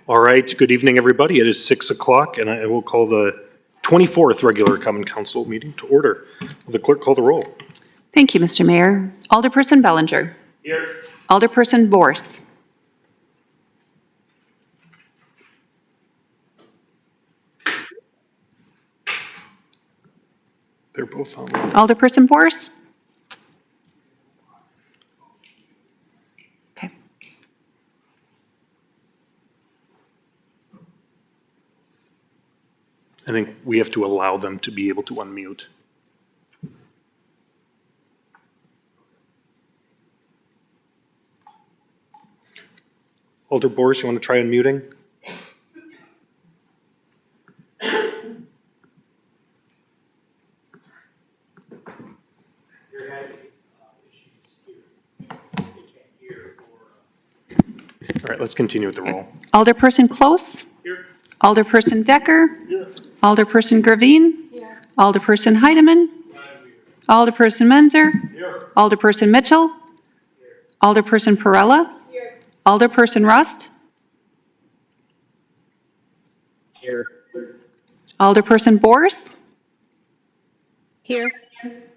All right, good evening, everybody. It is 6 o'clock, and I will call the 24th regular Common Council meeting to order. Will the clerk call the roll? Thank you, Mr. Mayor. Alderperson Bellinger. Here. Alderperson Borse. They're both on. Alderperson Borse. Okay. I think we have to allow them to be able to unmute. Alder Boris, you want to try unmuting? All right, let's continue with the roll. Alderperson Close. Here. Alderperson Decker. Here. Alderperson Gravine. Here. Alderperson Heidemann. Alderperson Menzer. Here. Alderperson Mitchell. Alderperson Perella. Here. Alderperson Rust. Here. Alderperson Borse. Here.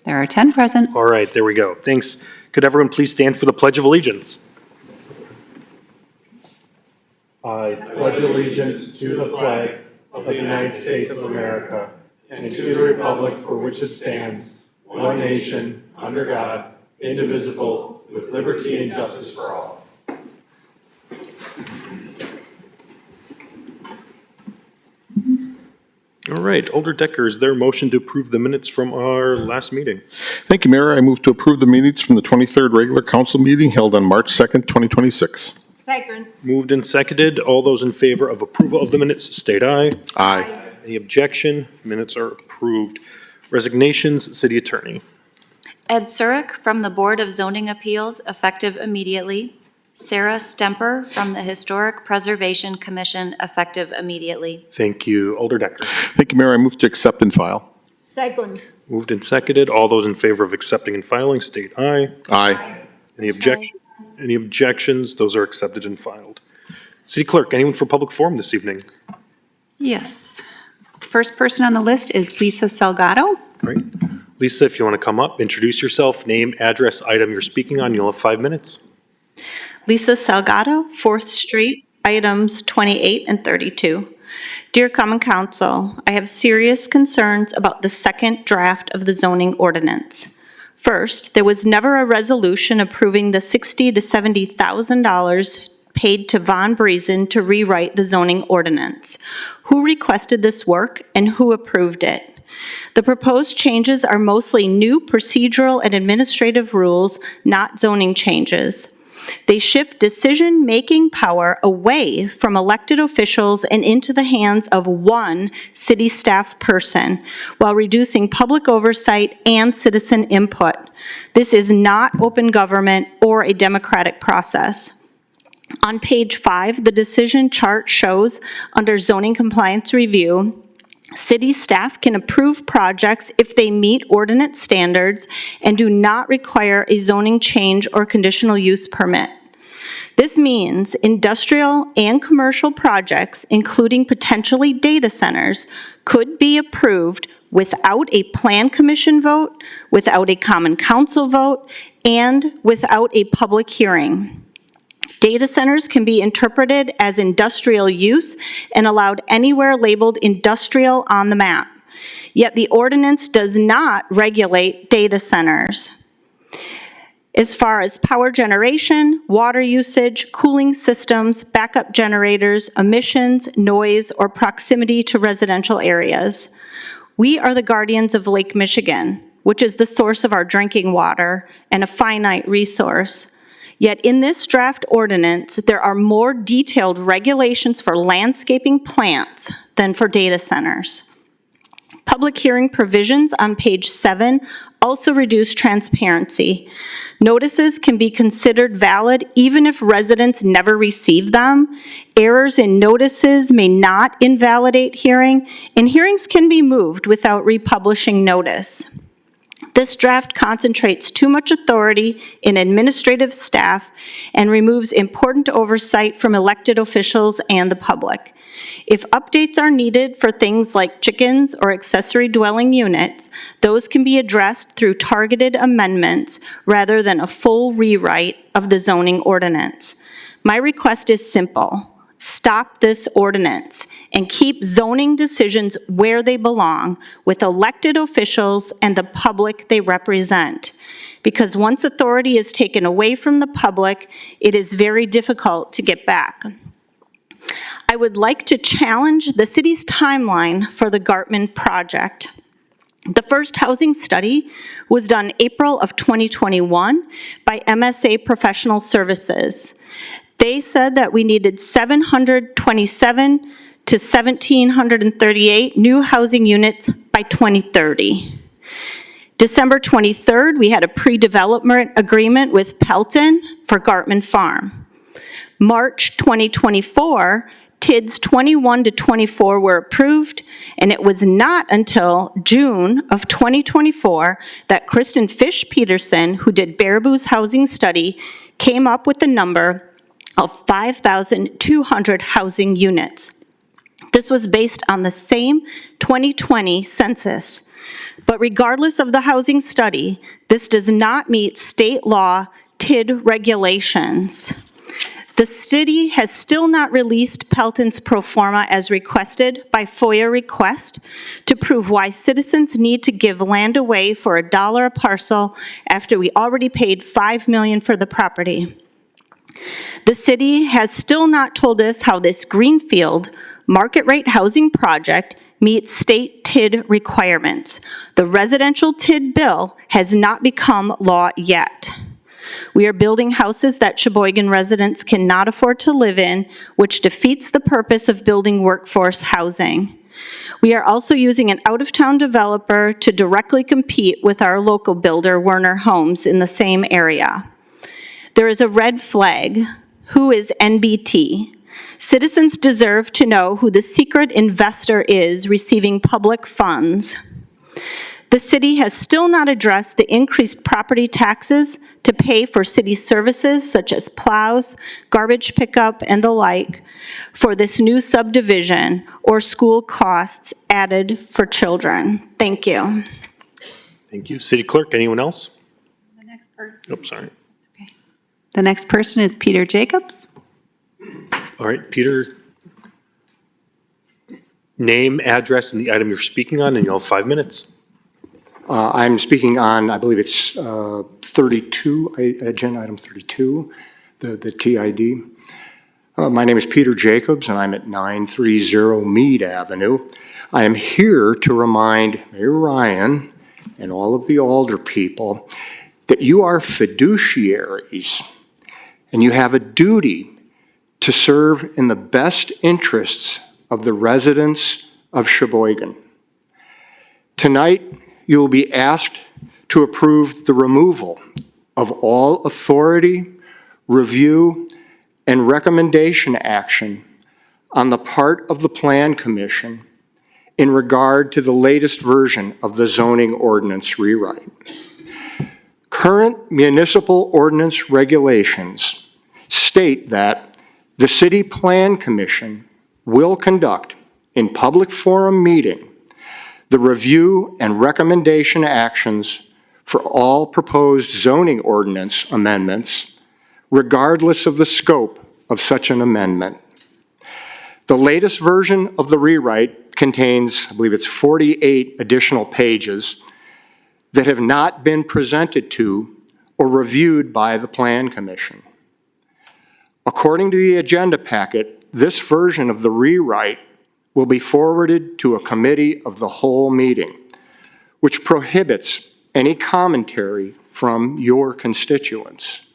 There are 10 present. All right, there we go. Thanks. Could everyone please stand for the Pledge of Allegiance? I pledge allegiance to the flag of the United States of America and to the republic for which it stands, one nation, under God, indivisible, with liberty and justice for all. All right, Alder Decker, is there a motion to approve the minutes from our last meeting? Thank you, Mayor. I move to approve the minutes from the 23rd regular council meeting held on March 2nd, 2026. Second. Moved and seconded. All those in favor of approval of the minutes, state aye. Aye. Any objection? Minutes are approved. Resignations, City Attorney. Ed Zurich from the Board of Zoning Appeals, effective immediately. Sarah Stemper from the Historic Preservation Commission, effective immediately. Thank you. Alder Decker. Thank you, Mayor. I move to accept and file. Second. Moved and seconded. All those in favor of accepting and filing, state aye. Aye. Any objection? Any objections? Those are accepted and filed. City Clerk, anyone for public forum this evening? Yes. First person on the list is Lisa Salgado. Great. Lisa, if you want to come up, introduce yourself, name, address, item you're speaking on. You'll have 5 minutes. Lisa Salgado, 4th Street, items 28 and 32. Dear Common Council, I have serious concerns about the second draft of the zoning ordinance. First, there was never a resolution approving the $60,000 to $70,000 paid to Von Briesen to rewrite the zoning ordinance. Who requested this work and who approved it? The proposed changes are mostly new procedural and administrative rules, not zoning changes. They shift decision-making power away from elected officials and into the hands of one city staff person, while reducing public oversight and citizen input. This is not open government or a democratic process. On page 5, the decision chart shows, under zoning compliance review, city staff can approve projects if they meet ordinance standards and do not require a zoning change or conditional use permit. This means industrial and commercial projects, including potentially data centers, could be approved without a plan commission vote, without a common council vote, and without a public hearing. Data centers can be interpreted as industrial use and allowed anywhere labeled industrial on the map. Yet the ordinance does not regulate data centers. As far as power generation, water usage, cooling systems, backup generators, emissions, noise, or proximity to residential areas. We are the guardians of Lake Michigan, which is the source of our drinking water and a finite resource. Yet in this draft ordinance, there are more detailed regulations for landscaping plants than for data centers. Public hearing provisions on page 7 also reduce transparency. Notices can be considered valid even if residents never receive them. Errors in notices may not invalidate hearing, and hearings can be moved without republishing notice. This draft concentrates too much authority in administrative staff and removes important oversight from elected officials and the public. If updates are needed for things like chickens or accessory dwelling units, those can be addressed through targeted amendments rather than a full rewrite of the zoning ordinance. My request is simple. Stop this ordinance and keep zoning decisions where they belong with elected officials and the public they represent. Because once authority is taken away from the public, it is very difficult to get back. I would like to challenge the city's timeline for the Gartman project. The first housing study was done April of 2021 by MSA Professional Services. They said that we needed 727 to 1,738 new housing units by 2030. December 23rd, we had a pre-development agreement with Pelton for Gartman Farm. March 2024, TIDs 21 to 24 were approved, and it was not until June of 2024 that Kristen Fish Peterson, who did Baraboo's housing study, came up with the number of 5,200 housing units. This was based on the same 2020 census. But regardless of the housing study, this does not meet state law TID regulations. The city has still not released Pelton's pro forma as requested by FOIA request to prove why citizens need to give land away for $1 a parcel after we already paid $5 million for the property. The city has still not told us how this greenfield market rate housing project meets state TID requirements. The residential TID bill has not become law yet. We are building houses that Sheboygan residents cannot afford to live in, which defeats the purpose of building workforce housing. We are also using an out-of-town developer to directly compete with our local builder, Werner Homes, in the same area. There is a red flag. Who is NBT? Citizens deserve to know who the secret investor is receiving public funds. The city has still not addressed the increased property taxes to pay for city services such as plows, garbage pickup, and the like for this new subdivision or school costs added for children. Thank you. Thank you. City Clerk, anyone else? The next person. Oh, sorry. The next person is Peter Jacobs. All right, Peter. Name, address, and the item you're speaking on, and you'll have 5 minutes. I'm speaking on, I believe it's 32, agenda item 32, the TID. My name is Peter Jacobs, and I'm at 930 Meade Avenue. I am here to remind Mayor Ryan and all of the alder people that you are fiduciaries, and you have a duty to serve in the best interests of the residents of Sheboygan. Tonight, you will be asked to approve the removal of all authority, review, and recommendation action on the part of the Plan Commission in regard to the latest version of the zoning ordinance rewrite. Current municipal ordinance regulations state that the City Plan Commission will conduct in public forum meeting the review and recommendation actions for all proposed zoning ordinance amendments, regardless of the scope of such an amendment. The latest version of the rewrite contains, I believe it's 48 additional pages that have not been presented to or reviewed by the Plan Commission. According to the agenda packet, this version of the rewrite will be forwarded to a committee of the whole meeting, which prohibits any commentary from your constituents.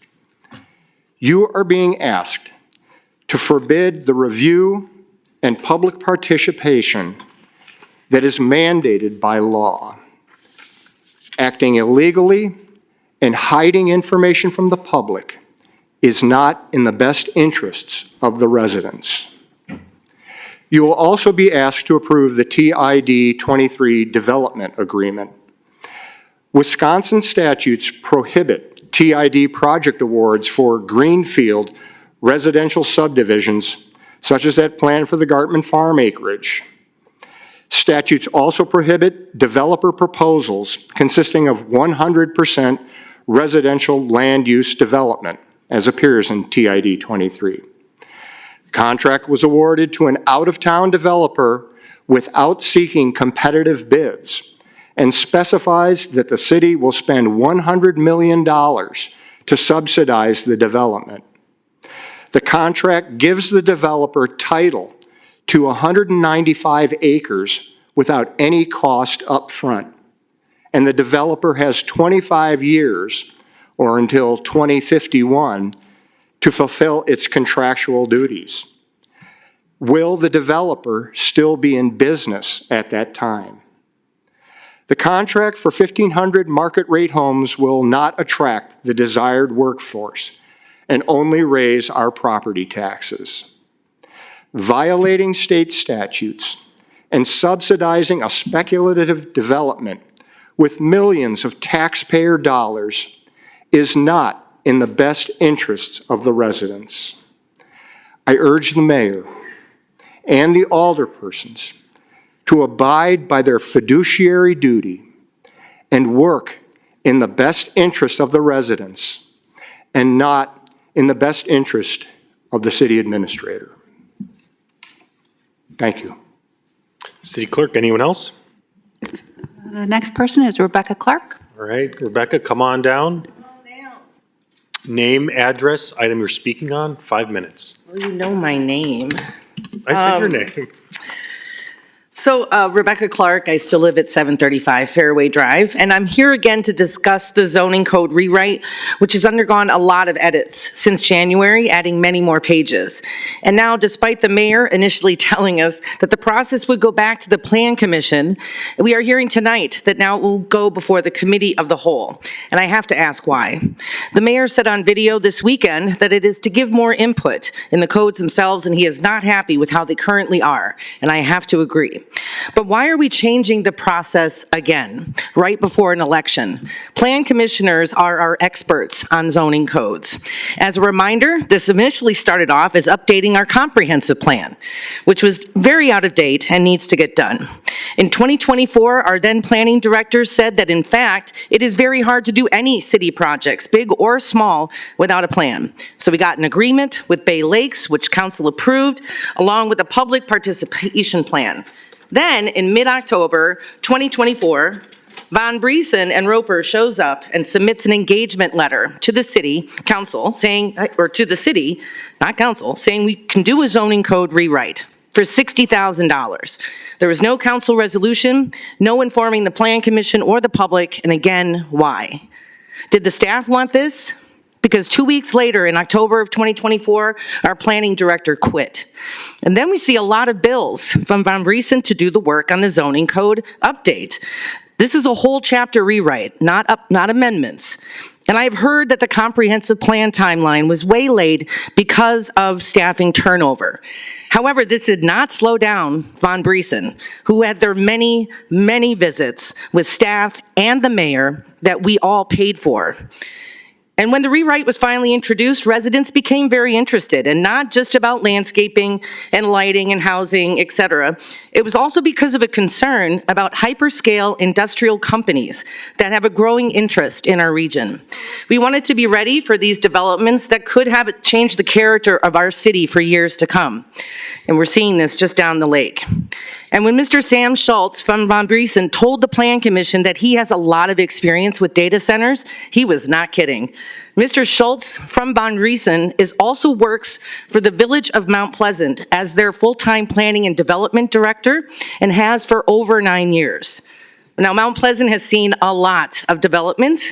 You are being asked to forbid the review and public participation that is mandated by law. Acting illegally and hiding information from the public is not in the best interests of the residents. You will also be asked to approve the TID 23 development agreement. Wisconsin statutes prohibit TID project awards for greenfield residential subdivisions, such as that planned for the Gartman Farm acreage. Statutes also prohibit developer proposals consisting of 100% residential land use development, as appears in TID 23. The contract was awarded to an out-of-town developer without seeking competitive bids, and specifies that the city will spend $100 million to subsidize the development. The contract gives the developer title to 195 acres without any cost up front, and the developer has 25 years, or until 2051, to fulfill its contractual duties. Will the developer still be in business at that time? The contract for 1,500 market-rate homes will not attract the desired workforce and only raise our property taxes. Violating state statutes and subsidizing a speculative development with millions of taxpayer dollars is not in the best interests of the residents. I urge the mayor and the alderpersons to abide by their fiduciary duty and work in the best interest of the residents and not in the best interest of the city administrator. Thank you. City Clerk, anyone else? The next person is Rebecca Clark. All right, Rebecca, come on down. Name, address, item you're speaking on, 5 minutes. Well, you know my name. I said your name. So Rebecca Clark, I still live at 735 Fairway Drive, and I'm here again to discuss the zoning code rewrite, which has undergone a lot of edits since January, adding many more pages. And now, despite the mayor initially telling us that the process would go back to the Plan Commission, we are hearing tonight that now it will go before the Committee of the Whole. And I have to ask why. The mayor said on video this weekend that it is to give more input in the codes themselves, and he is not happy with how they currently are, and I have to agree. But why are we changing the process again, right before an election? Plan commissioners are our experts on zoning codes. As a reminder, this initially started off as updating our comprehensive plan, which was very out of date and needs to get done. In 2024, our then planning director said that in fact, it is very hard to do any city projects, big or small, without a plan. So we got an agreement with Bay Lakes, which council approved, along with a public participation plan. Then, in mid-October 2024, Von Briesen and Roper shows up and submits an engagement letter to the city council saying, or to the city, not council, saying we can do a zoning code rewrite for $60,000. There was no council resolution, no informing the Plan Commission or the public, and again, why? Did the staff want this? Because 2 weeks later, in October of 2024, our planning director quit. And then we see a lot of bills from Von Briesen to do the work on the zoning code update. This is a whole chapter rewrite, not amendments. And I've heard that the comprehensive plan timeline was waylaid because of staffing turnover. However, this did not slow down Von Briesen, who had their many, many visits with staff and the mayor that we all paid for. And when the rewrite was finally introduced, residents became very interested, and not just about landscaping and lighting and housing, et cetera. It was also because of a concern about hyperscale industrial companies that have a growing interest in our region. We wanted to be ready for these developments that could have changed the character of our city for years to come. And we're seeing this just down the lake. And when Mr. Sam Schultz from Von Briesen told the Plan Commission that he has a lot of experience with data centers, he was not kidding. Mr. Schultz from Von Briesen also works for the Village of Mount Pleasant as their full-time planning and development director and has for over 9 years. Now, Mount Pleasant has seen a lot of development,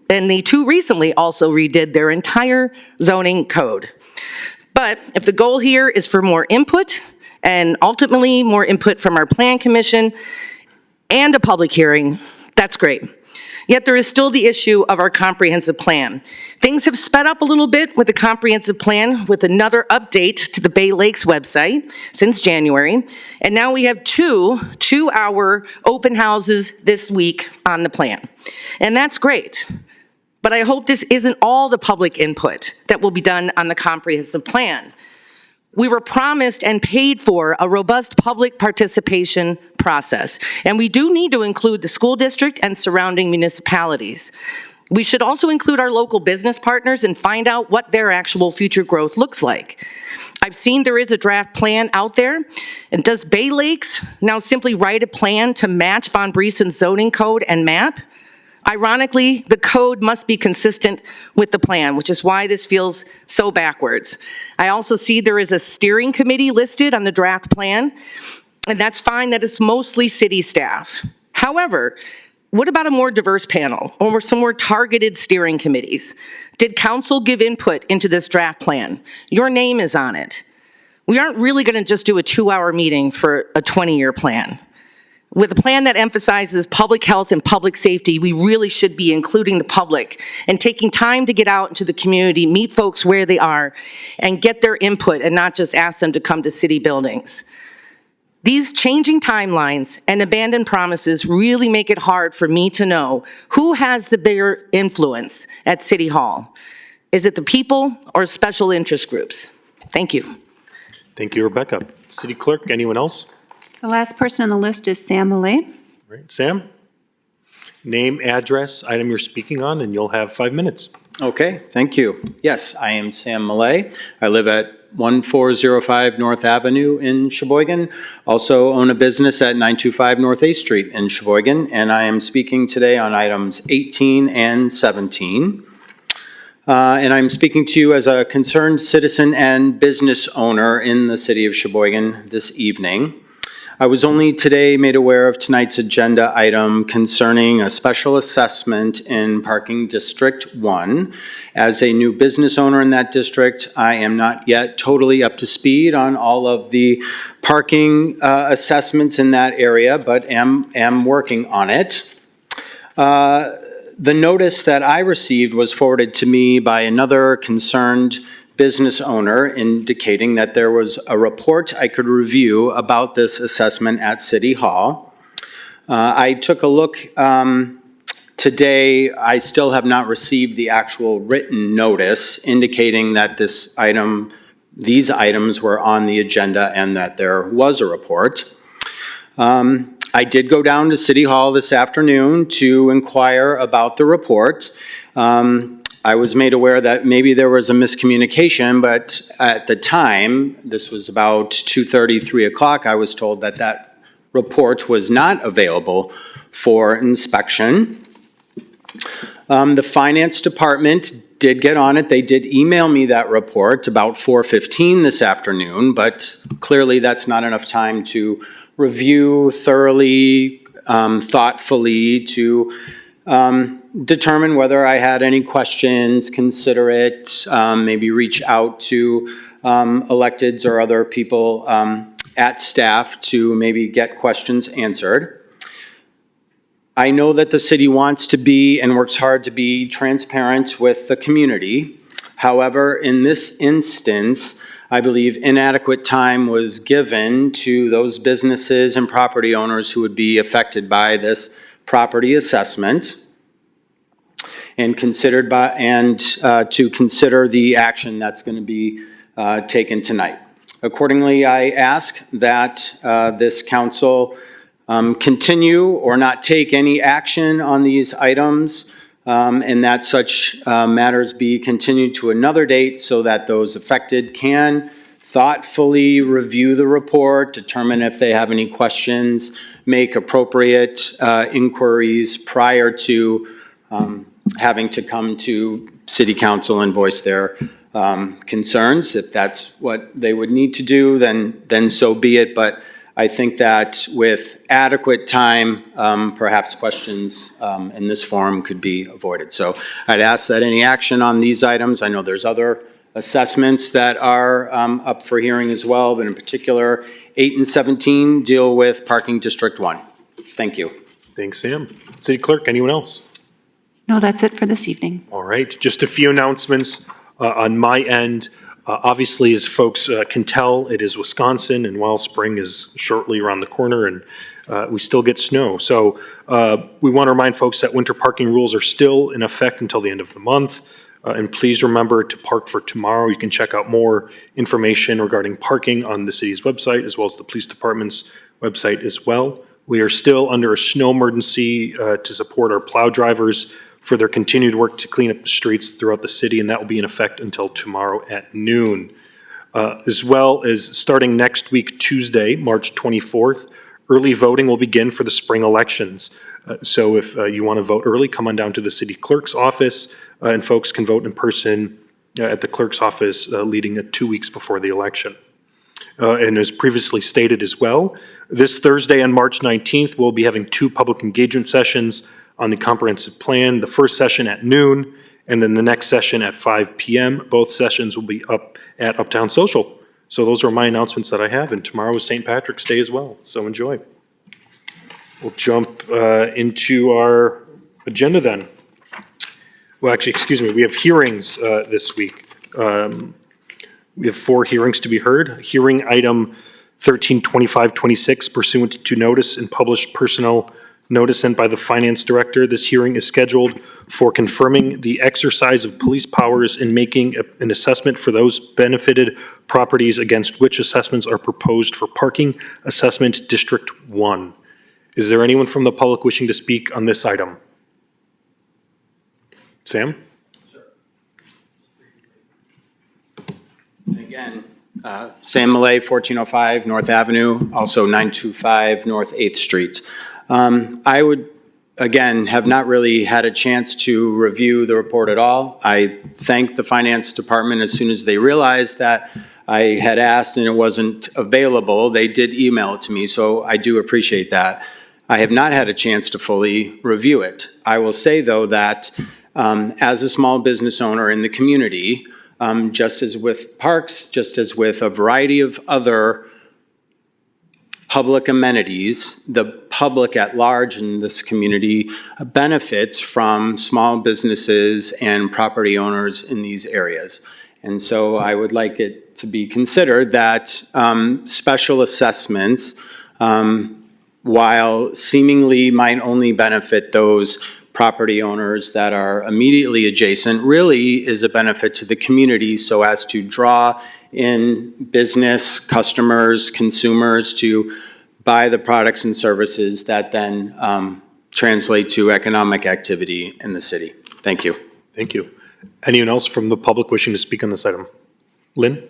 and they too recently also redid their entire zoning code. But if the goal here is for more input, and ultimately more input from our Plan Commission and a public hearing, that's great. Yet there is still the issue of our comprehensive plan. Things have sped up a little bit with the comprehensive plan with another update to the Bay Lakes website since January. And now we have two-hour open houses this week on the plan. And that's great. But I hope this isn't all the public input that will be done on the comprehensive plan. We were promised and paid for a robust public participation process, and we do need to include the school district and surrounding municipalities. We should also include our local business partners and find out what their actual future growth looks like. I've seen there is a draft plan out there, and does Bay Lakes now simply write a plan to match Von Briesen's zoning code and map? Ironically, the code must be consistent with the plan, which is why this feels so backwards. I also see there is a steering committee listed on the draft plan, and that's fine that it's mostly city staff. However, what about a more diverse panel or some more targeted steering committees? Did council give input into this draft plan? Your name is on it. We aren't really going to just do a 2-hour meeting for a 20-year plan. With a plan that emphasizes public health and public safety, we really should be including the public and taking time to get out into the community, meet folks where they are, and get their input and not just ask them to come to city buildings. These changing timelines and abandoned promises really make it hard for me to know who has the bigger influence at City Hall. Is it the people or special interest groups? Thank you. Thank you, Rebecca. City Clerk, anyone else? The last person on the list is Sam Malay. All right, Sam? Name, address, item you're speaking on, and you'll have 5 minutes. Okay, thank you. Yes, I am Sam Malay. I live at 1405 North Avenue in Sheboygan. Also own a business at 925 North 8th Street in Sheboygan, and I am speaking today on items 18 and 17. And I'm speaking to you as a concerned citizen and business owner in the city of Sheboygan this evening. I was only today made aware of tonight's agenda item concerning a special assessment in Parking District 1. As a new business owner in that district, I am not yet totally up to speed on all of the parking assessments in that area, but am working on it. The notice that I received was forwarded to me by another concerned business owner indicating that there was a report I could review about this assessment at City Hall. I took a look today. I still have not received the actual written notice indicating that these items were on the agenda and that there was a report. I did go down to City Hall this afternoon to inquire about the report. I was made aware that maybe there was a miscommunication, but at the time, this was about 2:30, 3 o'clock, I was told that that report was not available for inspection. The finance department did get on it. They did email me that report about 4:15 this afternoon, but clearly that's not enough time to review thoroughly, thoughtfully, to determine whether I had any questions, consider it, maybe reach out to electeds or other people at staff to maybe get questions answered. I know that the city wants to be and works hard to be transparent with the community. However, in this instance, I believe inadequate time was given to those businesses and property owners who would be affected by this property assessment and to consider the action that's going to be taken tonight. Accordingly, I ask that this council continue or not take any action on these items, and that such matters be continued to another date so that those affected can thoughtfully review the report, determine if they have any questions, make appropriate inquiries prior to having to come to City Council and voice their concerns. If that's what they would need to do, then so be it. But I think that with adequate time, perhaps questions in this forum could be avoided. So I'd ask that any action on these items, I know there's other assessments that are up for hearing as well, but in particular, 8 and 17 deal with Parking District 1. Thank you. Thanks, Sam. City Clerk, anyone else? No, that's it for this evening. All right, just a few announcements on my end. Obviously, as folks can tell, it is Wisconsin, and while spring is shortly around the corner, and we still get snow. So we want to remind folks that winter parking rules are still in effect until the end of the month. And please remember to park for tomorrow. You can check out more information regarding parking on the city's website, as well as the police department's website as well. We are still under a snow emergency to support our plow drivers for their continued work to clean up the streets throughout the city, and that will be in effect until tomorrow at noon. As well as starting next week, Tuesday, March 24th, early voting will begin for the spring elections. So if you want to vote early, come on down to the city clerk's office, and folks can vote in person at the clerk's office leading 2 weeks before the election. And as previously stated as well, this Thursday on March 19th, we'll be having 2 public engagement sessions on the comprehensive plan. The first session at noon, and then the next session at 5 p.m. Both sessions will be up at Uptown Social. So those are my announcements that I have, and tomorrow is St. Patrick's Day as well, so enjoy. We'll jump into our agenda then. Well, actually, excuse me, we have hearings this week. We have 4 hearings to be heard. Hearing item 132526 pursuant to notice and published personnel notice sent by the finance director. This hearing is scheduled for confirming the exercise of police powers in making an assessment for those benefited properties against which assessments are proposed for Parking Assessment District 1. Is there anyone from the public wishing to speak on this item? Sam? Again, Sam Millay, 1405 North Avenue, also 925 North 8th Street. I would, again, have not really had a chance to review the report at all. I thank the finance department as soon as they realized that I had asked and it wasn't available. They did email it to me, so I do appreciate that. I have not had a chance to fully review it. I will say, though, that as a small business owner in the community, just as with parks, just as with a variety of other public amenities, the public at large in this community benefits from small businesses and property owners in these areas. And so I would like it to be considered that special assessments, while seemingly might only benefit those property owners that are immediately adjacent, really is a benefit to the community so as to draw in business, customers, consumers to buy the products and services that then translate to economic activity in the city. Thank you. Thank you. Anyone else from the public wishing to speak on this item? Lynn?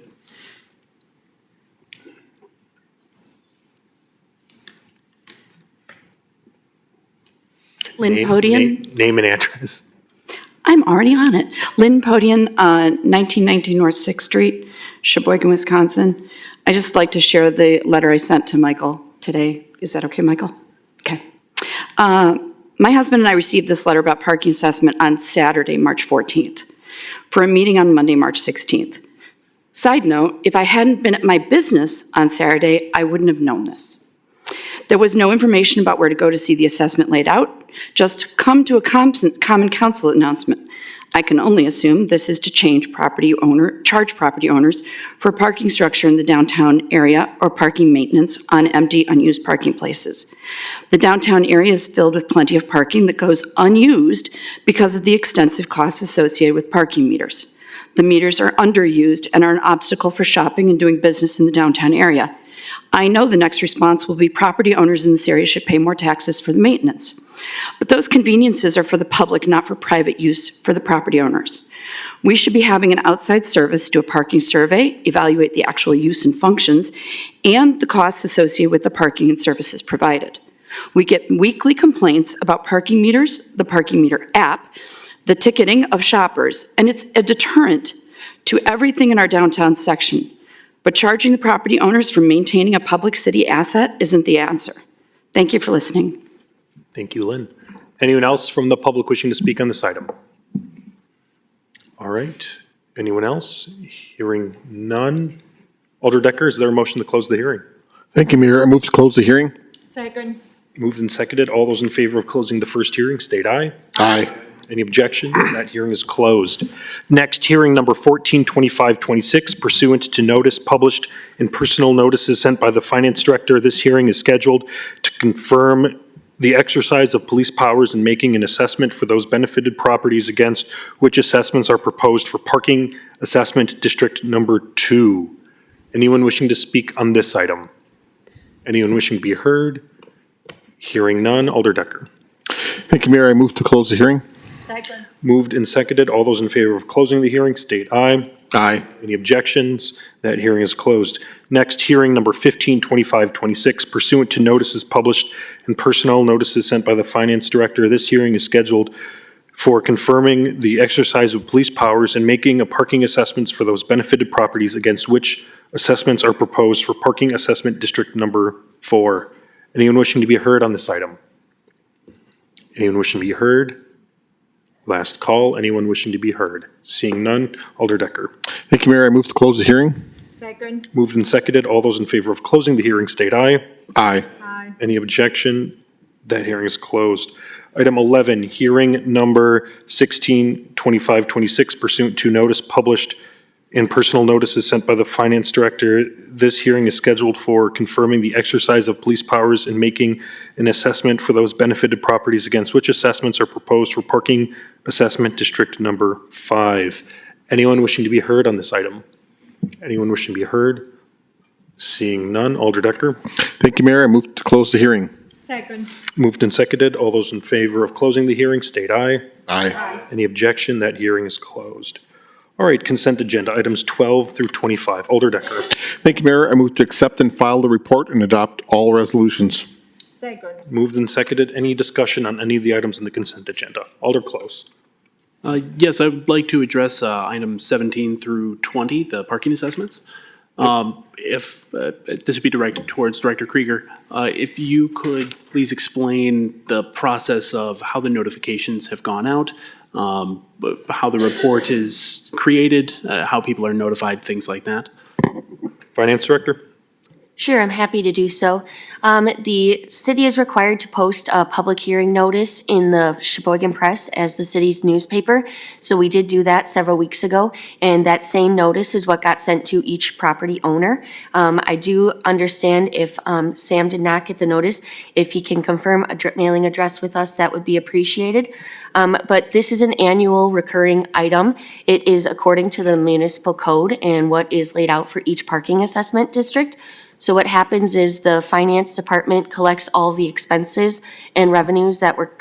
Lynn Podian. Name and address. I'm already on it. Lynn Podian, 1919 North 6th Street, Sheboygan, Wisconsin. I just like to share the letter I sent to Michael today. Is that okay, Michael? Okay. My husband and I received this letter about parking assessment on Saturday, March 14th, for a meeting on Monday, March 16th. Side note, if I hadn't been at my business on Saturday, I wouldn't have known this. There was no information about where to go to see the assessment laid out, just come to a common council announcement. I can only assume this is to charge property owners for parking structure in the downtown area or parking maintenance on empty, unused parking places. The downtown area is filled with plenty of parking that goes unused because of the extensive costs associated with parking meters. The meters are underused and are an obstacle for shopping and doing business in the downtown area. I know the next response will be property owners in this area should pay more taxes for the maintenance. But those conveniences are for the public, not for private use for the property owners. We should be having an outside service do a parking survey, evaluate the actual use and functions, and the costs associated with the parking and services provided. We get weekly complaints about parking meters, the parking meter app, the ticketing of shoppers, and it's a deterrent to everything in our downtown section. But charging the property owners for maintaining a public city asset isn't the answer. Thank you for listening. Thank you, Lynn. Anyone else from the public wishing to speak on this item? All right. Anyone else? Hearing none. Alder Decker, is there a motion to close the hearing? Thank you, Mayor. I move to close the hearing. Second. Moved and seconded. All those in favor of closing the first hearing, state aye. Aye. Any objections? That hearing is closed. Next, hearing number 142526, pursuant to notice published in personal notices sent by the Finance Director. This hearing is scheduled to confirm the exercise of police powers in making an assessment for those benefited properties against which assessments are proposed for Parking Assessment District Number 2. Anyone wishing to speak on this item? Anyone wishing to be heard? Hearing none. Alder Decker. Thank you, Mayor. I move to close the hearing. Second. Moved and seconded. All those in favor of closing the hearing, state aye. Aye. Any objections? That hearing is closed. Next, hearing number 152526, pursuant to notices published and personnel notices sent by the Finance Director. This hearing is scheduled for confirming the exercise of police powers and making a parking assessments for those benefited properties against which assessments are proposed for Parking Assessment District Number 4. Anyone wishing to be heard on this item? Anyone wishing to be heard? Last call. Anyone wishing to be heard? Seeing none. Alder Decker. Thank you, Mayor. I move to close the hearing. Second. Moved and seconded. All those in favor of closing the hearing, state aye. Aye. Aye. Any objection? That hearing is closed. Item 11, hearing number 162526, pursuant to notice published in personal notices sent by the Finance Director. This hearing is scheduled for confirming the exercise of police powers and making an assessment for those benefited properties against which assessments are proposed for Parking Assessment District Number 5. Anyone wishing to be heard on this item? Anyone wishing to be heard? Seeing none. Alder Decker. Thank you, Mayor. I move to close the hearing. Second. Moved and seconded. All those in favor of closing the hearing, state aye. Aye. Any objection? That hearing is closed. All right, consent agenda, items 12 through 25. Alder Decker. Thank you, Mayor. I move to accept and file the report and adopt all resolutions. Second. Moved and seconded. Any discussion on any of the items in the consent agenda? Alder Close. Yes, I would like to address items 17 through 20, the parking assessments. If this would be directed towards Director Krieger, if you could please explain the process of how the notifications have gone out, how the report is created, how people are notified, things like that. Finance Director. Sure, I'm happy to do so. The city is required to post a public hearing notice in the Sheboygan Press as the city's newspaper. So we did do that several weeks ago, and that same notice is what got sent to each property owner. I do understand if Sam did not get the notice, if he can confirm a mailing address with us, that would be appreciated. But this is an annual recurring item. It is according to the municipal code and what is laid out for each parking assessment district. So what happens is the finance department collects all the expenses and revenues that were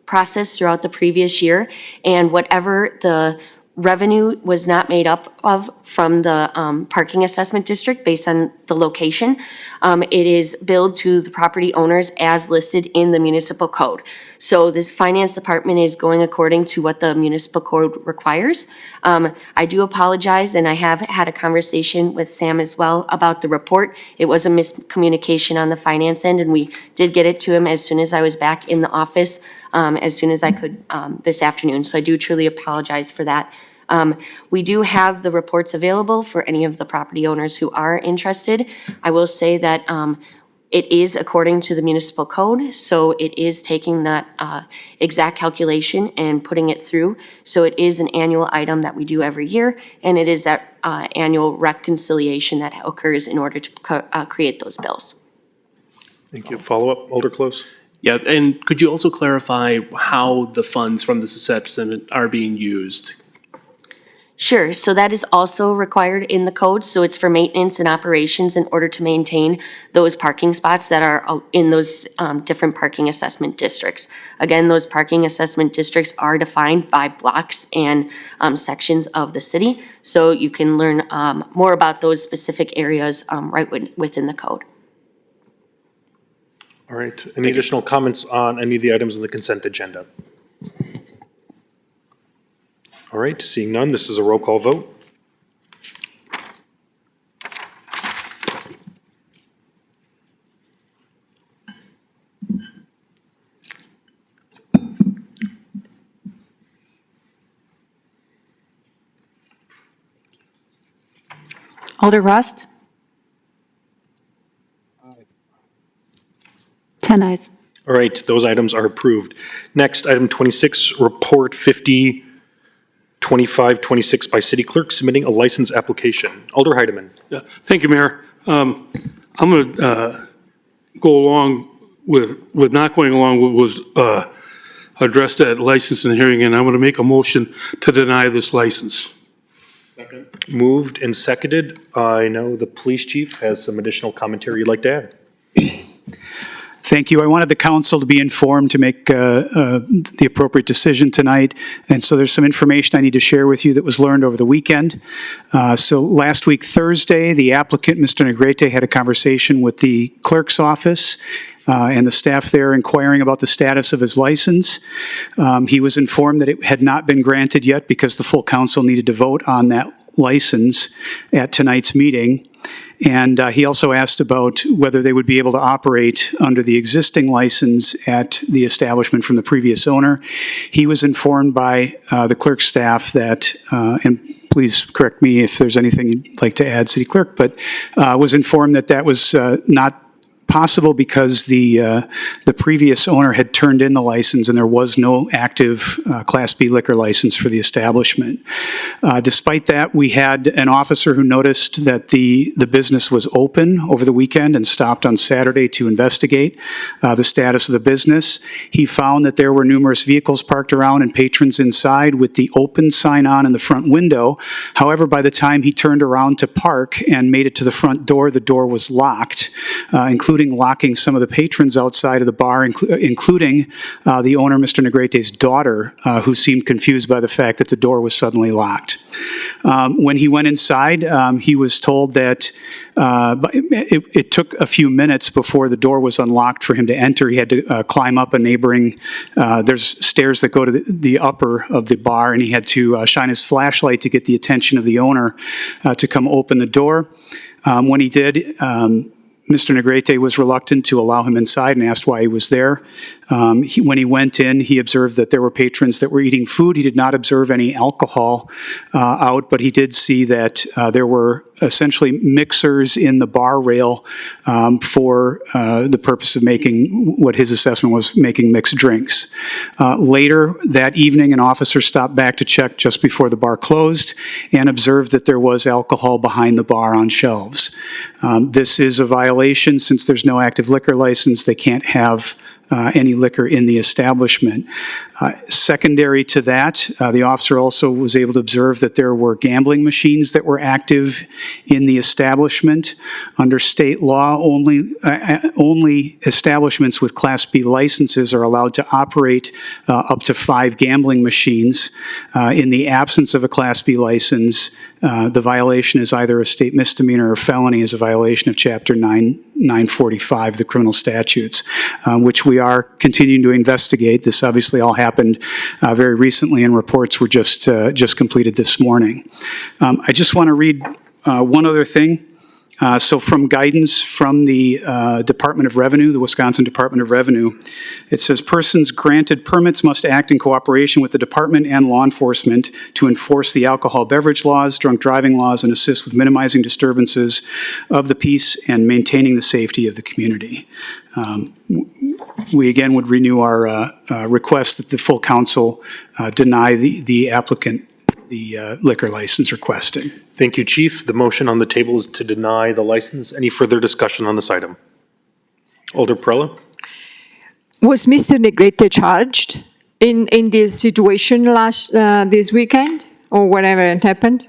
processed throughout the previous year, and whatever the revenue was not made up of from the parking assessment district based on the location, it is billed to the property owners as listed in the municipal code. So this finance department is going according to what the municipal code requires. I do apologize, and I have had a conversation with Sam as well about the report. It was a miscommunication on the finance end, and we did get it to him as soon as I was back in the office, as soon as I could this afternoon. So I do truly apologize for that. We do have the reports available for any of the property owners who are interested. I will say that it is according to the municipal code, so it is taking that exact calculation and putting it through. So it is an annual item that we do every year, and it is that annual reconciliation that occurs in order to create those bills. Thank you. Follow-up, Alder Close. Yeah, and could you also clarify how the funds from this assessment are being used? Sure, so that is also required in the code, so it's for maintenance and operations in order to maintain those parking spots that are in those different parking assessment districts. Again, those parking assessment districts are defined by blocks and sections of the city, so you can learn more about those specific areas right within the code. All right. Any additional comments on any of the items on the consent agenda? All right, seeing none, this is a roll call vote. Alder Rust? 10 ayes. All right, those items are approved. Next, item 26, Report 502526 by City Clerk submitting a license application. Alder Heidemann. Yeah, thank you, Mayor. I'm going to go along with not going along with what was addressed at license and hearing, and I'm going to make a motion to deny this license. Moved and seconded. I know the police chief has some additional commentary you'd like to add. Thank you. I wanted the council to be informed to make the appropriate decision tonight. And so there's some information I need to share with you that was learned over the weekend. So last week, Thursday, the applicant, Mr. Negrete, had a conversation with the clerk's office and the staff there inquiring about the status of his license. He was informed that it had not been granted yet because the full council needed to vote on that license at tonight's meeting. And he also asked about whether they would be able to operate under the existing license at the establishment from the previous owner. He was informed by the clerk's staff that, and please correct me if there's anything you'd like to add, City Clerk, but was informed that that was not possible because the previous owner had turned in the license and there was no active Class B liquor license for the establishment. Despite that, we had an officer who noticed that the business was open over the weekend and stopped on Saturday to investigate the status of the business. He found that there were numerous vehicles parked around and patrons inside with the open sign on in the front window. However, by the time he turned around to park and made it to the front door, the door was locked, including locking some of the patrons outside of the bar, including the owner, Mr. Negrete's daughter, who seemed confused by the fact that the door was suddenly locked. When he went inside, he was told that it took a few minutes before the door was unlocked for him to enter. He had to climb up a neighboring, there's stairs that go to the upper of the bar, and he had to shine his flashlight to get the attention of the owner to come open the door. When he did, Mr. Negrete was reluctant to allow him inside and asked why he was there. When he went in, he observed that there were patrons that were eating food. He did not observe any alcohol out, but he did see that there were essentially mixers in the bar rail for the purpose of making what his assessment was making mixed drinks. Later that evening, an officer stopped back to check just before the bar closed and observed that there was alcohol behind the bar on shelves. This is a violation since there's no active liquor license. They can't have any liquor in the establishment. Secondary to that, the officer also was able to observe that there were gambling machines that were active in the establishment. Under state law, only establishments with Class B licenses are allowed to operate up to 5 gambling machines. In the absence of a Class B license, the violation is either a state misdemeanor or felony as a violation of Chapter 945, the criminal statutes, which we are continuing to investigate. This obviously all happened very recently, and reports were just completed this morning. I just want to read one other thing. So from guidance from the Department of Revenue, the Wisconsin Department of Revenue, it says persons granted permits must act in cooperation with the department and law enforcement to enforce the alcohol beverage laws, drunk driving laws, and assist with minimizing disturbances of the peace and maintaining the safety of the community. We again would renew our request that the full council deny the applicant the liquor license requested. Thank you, Chief. The motion on the table is to deny the license. Any further discussion on this item? Alder Perla? Was Mr. Negrete charged in this situation this weekend or whenever it happened?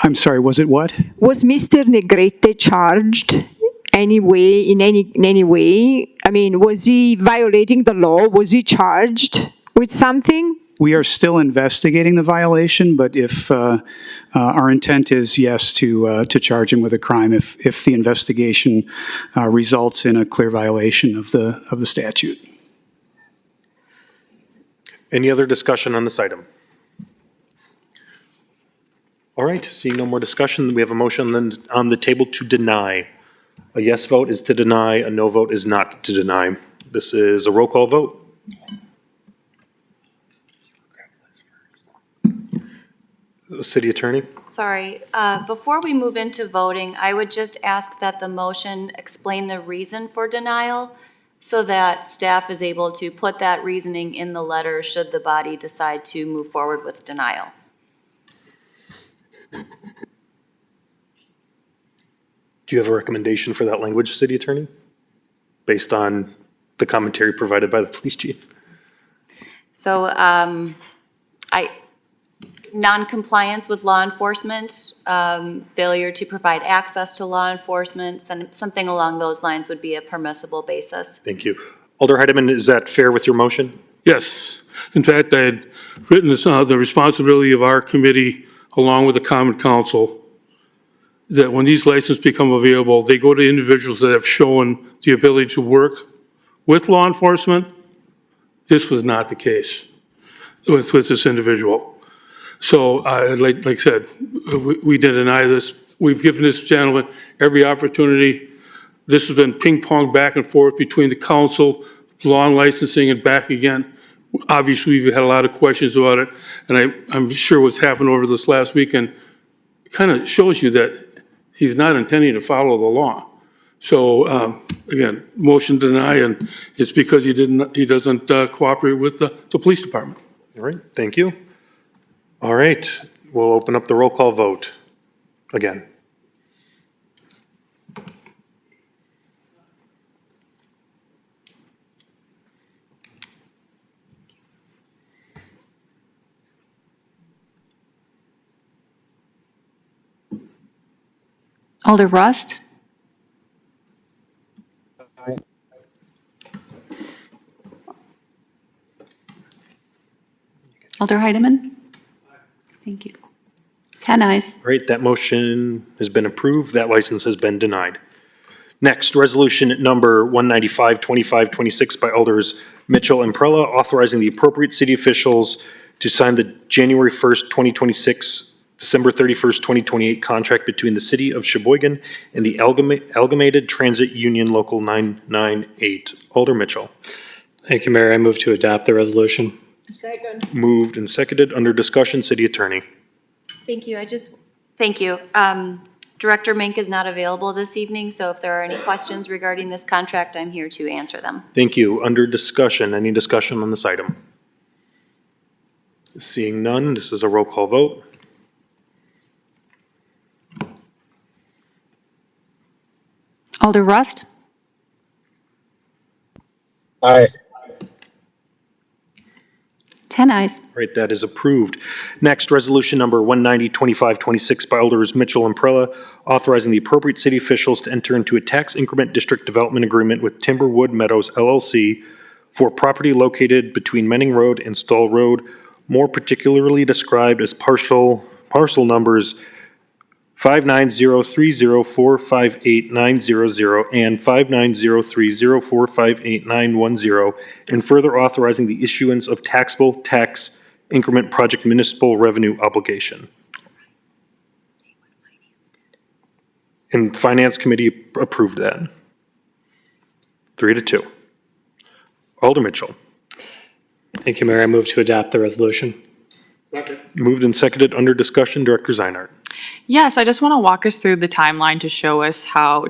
I'm sorry, was it what? Was Mr. Negrete charged in any way? I mean, was he violating the law? Was he charged with something? We are still investigating the violation, but if our intent is, yes, to charge him with a crime if the investigation results in a clear violation of the statute. Any other discussion on this item? All right, seeing no more discussion, we have a motion then on the table to deny. A yes vote is to deny, a no vote is not to deny. This is a roll call vote. City Attorney? Sorry, before we move into voting, I would just ask that the motion explain the reason for denial. so that staff is able to put that reasoning in the letter should the body decide to move forward with denial. Do you have a recommendation for that language, City Attorney? Based on the commentary provided by the police chief? So non-compliance with law enforcement, failure to provide access to law enforcement, something along those lines would be a permissible basis. Thank you. Alder Heidemann, is that fair with your motion? Yes. In fact, I had written this, the responsibility of our committee, along with the Common Council, that when these licenses become available, they go to individuals that have shown the ability to work with law enforcement. This was not the case with this individual. So, like I said, we did deny this. We've given this gentleman every opportunity. This has been ping-pong back and forth between the council, law and licensing, and back again. Obviously, we've had a lot of questions about it, and I'm sure what's happened over this last weekend kind of shows you that he's not intending to follow the law. So, again, motion to deny, and it's because he doesn't cooperate with the police department. All right, thank you. All right, we'll open up the roll call vote again. Alder Rust? Alder Heidemann? Thank you. 10 ayes. All right, that motion has been approved. That license has been denied. Next, resolution number 195-2526 by Alders Mitchell and Prella, authorizing the appropriate city officials to sign the January 1st, 2026, December 31st, 2028 contract between the City of Sheboygan and the Amalgamated Transit Union Local 998. Alder Mitchell. Thank you, Mayor. I move to adopt the resolution. Second. Moved and seconded. Under discussion, City Attorney. Thank you. Thank you. Director Mink is not available this evening, so if there are any questions regarding this contract, I'm here to answer them. Thank you. Under discussion, any discussion on this item? Seeing none, this is a roll call vote. Alder Rust? Aye. 10 ayes. Right, that is approved. Next, resolution number 190-2526 by Alders Mitchell and Prella, authorizing the appropriate city officials to enter into a tax increment district development agreement with Timberwood Meadows LLC for property located between Menning Road and Stall Road, more particularly described as parcel numbers 59030458900 and 59030458910, and further authorizing the issuance of taxable tax increment project municipal revenue obligation. And Finance Committee approved that. 3-2. Alder Mitchell. Thank you, Mayor. I move to adopt the resolution. Second. Moved and seconded. Under discussion, Director Zeinart. Yes, I just want to walk us through the timeline to show us how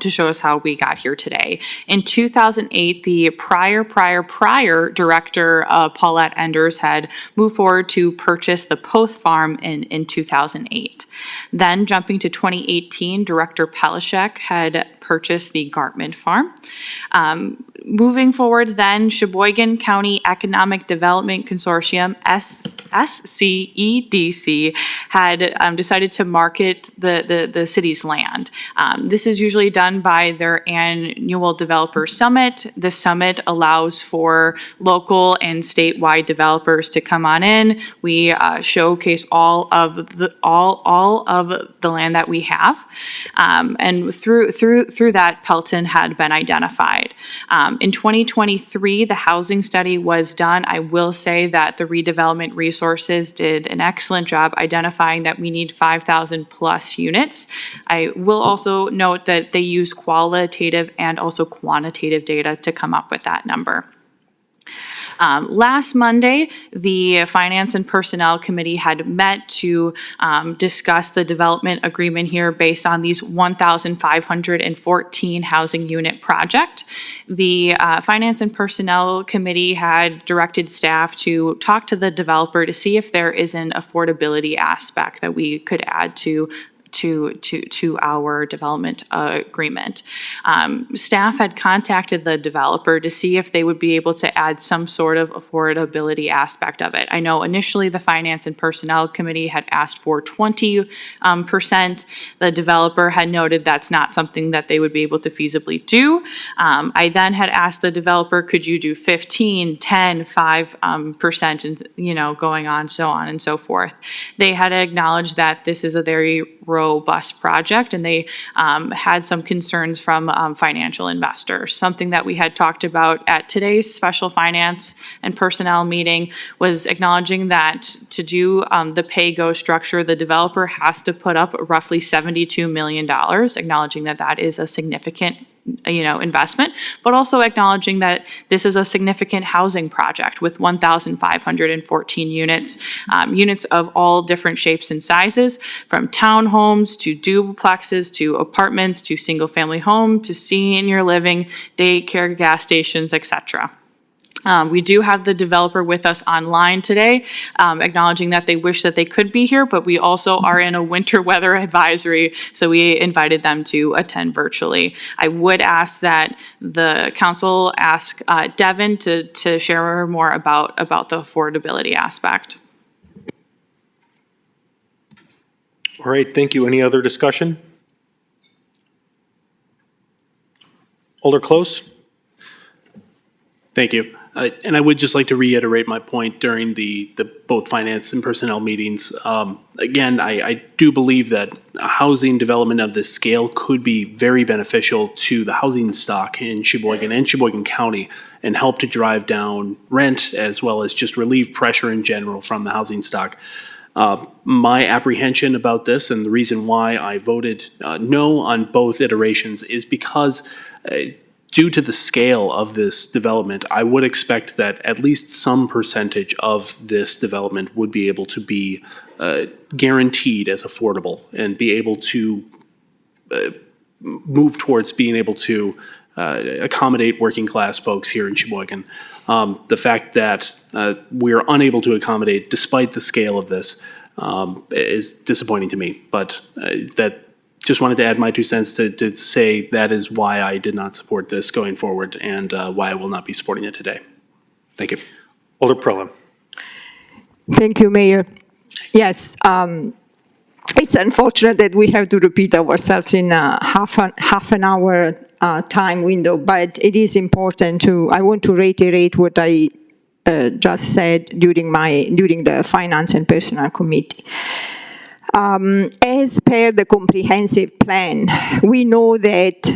we got here today. In 2008, the prior director, Paulette Enders, had moved forward to purchase the Poth Farm in 2008. Then jumping to 2018, Director Pelishek had purchased the Gartman Farm. Moving forward then, Sheboygan County Economic Development Consortium, SCEDC, had decided to market the city's land. This is usually done by their annual developer summit. The summit allows for local and statewide developers to come on in. We showcase all of the land that we have, and through that, Pelton had been identified. In 2023, the housing study was done. I will say that the redevelopment resources did an excellent job identifying that we need 5,000 plus units. I will also note that they use qualitative and also quantitative data to come up with that number. Last Monday, the Finance and Personnel Committee had met to discuss the development agreement here based on these 1,514 housing unit project. The Finance and Personnel Committee had directed staff to talk to the developer to see if there is an affordability aspect that we could add to our development agreement. Staff had contacted the developer to see if they would be able to add some sort of affordability aspect of it. I know initially the Finance and Personnel Committee had asked for 20%. The developer had noted that's not something that they would be able to feasibly do. I then had asked the developer, could you do 15, 10, 5%, and going on, so on and so forth. They had acknowledged that this is a very robust project, and they had some concerns from financial investors. Something that we had talked about at today's special finance and personnel meeting was acknowledging that to do the pay-go structure, the developer has to put up roughly $72 million, acknowledging that that is a significant investment, but also acknowledging that this is a significant housing project with 1,514 units, units of all different shapes and sizes, from townhomes to duplexes to apartments to single-family home to senior living, daycare, gas stations, etc. We do have the developer with us online today, acknowledging that they wish that they could be here, but we also are in a winter weather advisory, so we invited them to attend virtually. I would ask that the council ask Devin to share more about the affordability aspect. All right, thank you. Any other discussion? Alder Close? Thank you. And I would just like to reiterate my point during the both finance and personnel meetings. Again, I do believe that housing development of this scale could be very beneficial to the housing stock in Sheboygan and Sheboygan County and help to drive down rent as well as just relieve pressure in general from the housing stock. My apprehension about this and the reason why I voted no on both iterations is because due to the scale of this development, I would expect that at least some percentage of this development would be able to be guaranteed as affordable and be able to move towards being able to accommodate working class folks here in Sheboygan. The fact that we're unable to accommodate despite the scale of this is disappointing to me, but that just wanted to add my 2 cents to say that is why I did not support this going forward and why I will not be supporting it today. Thank you. Alder Perla. Thank you, Mayor. Yes, it's unfortunate that we have to repeat ourselves in half an hour time window, but it is important I want to reiterate what I just said during the Finance and Personnel Committee. As per the comprehensive plan, we know that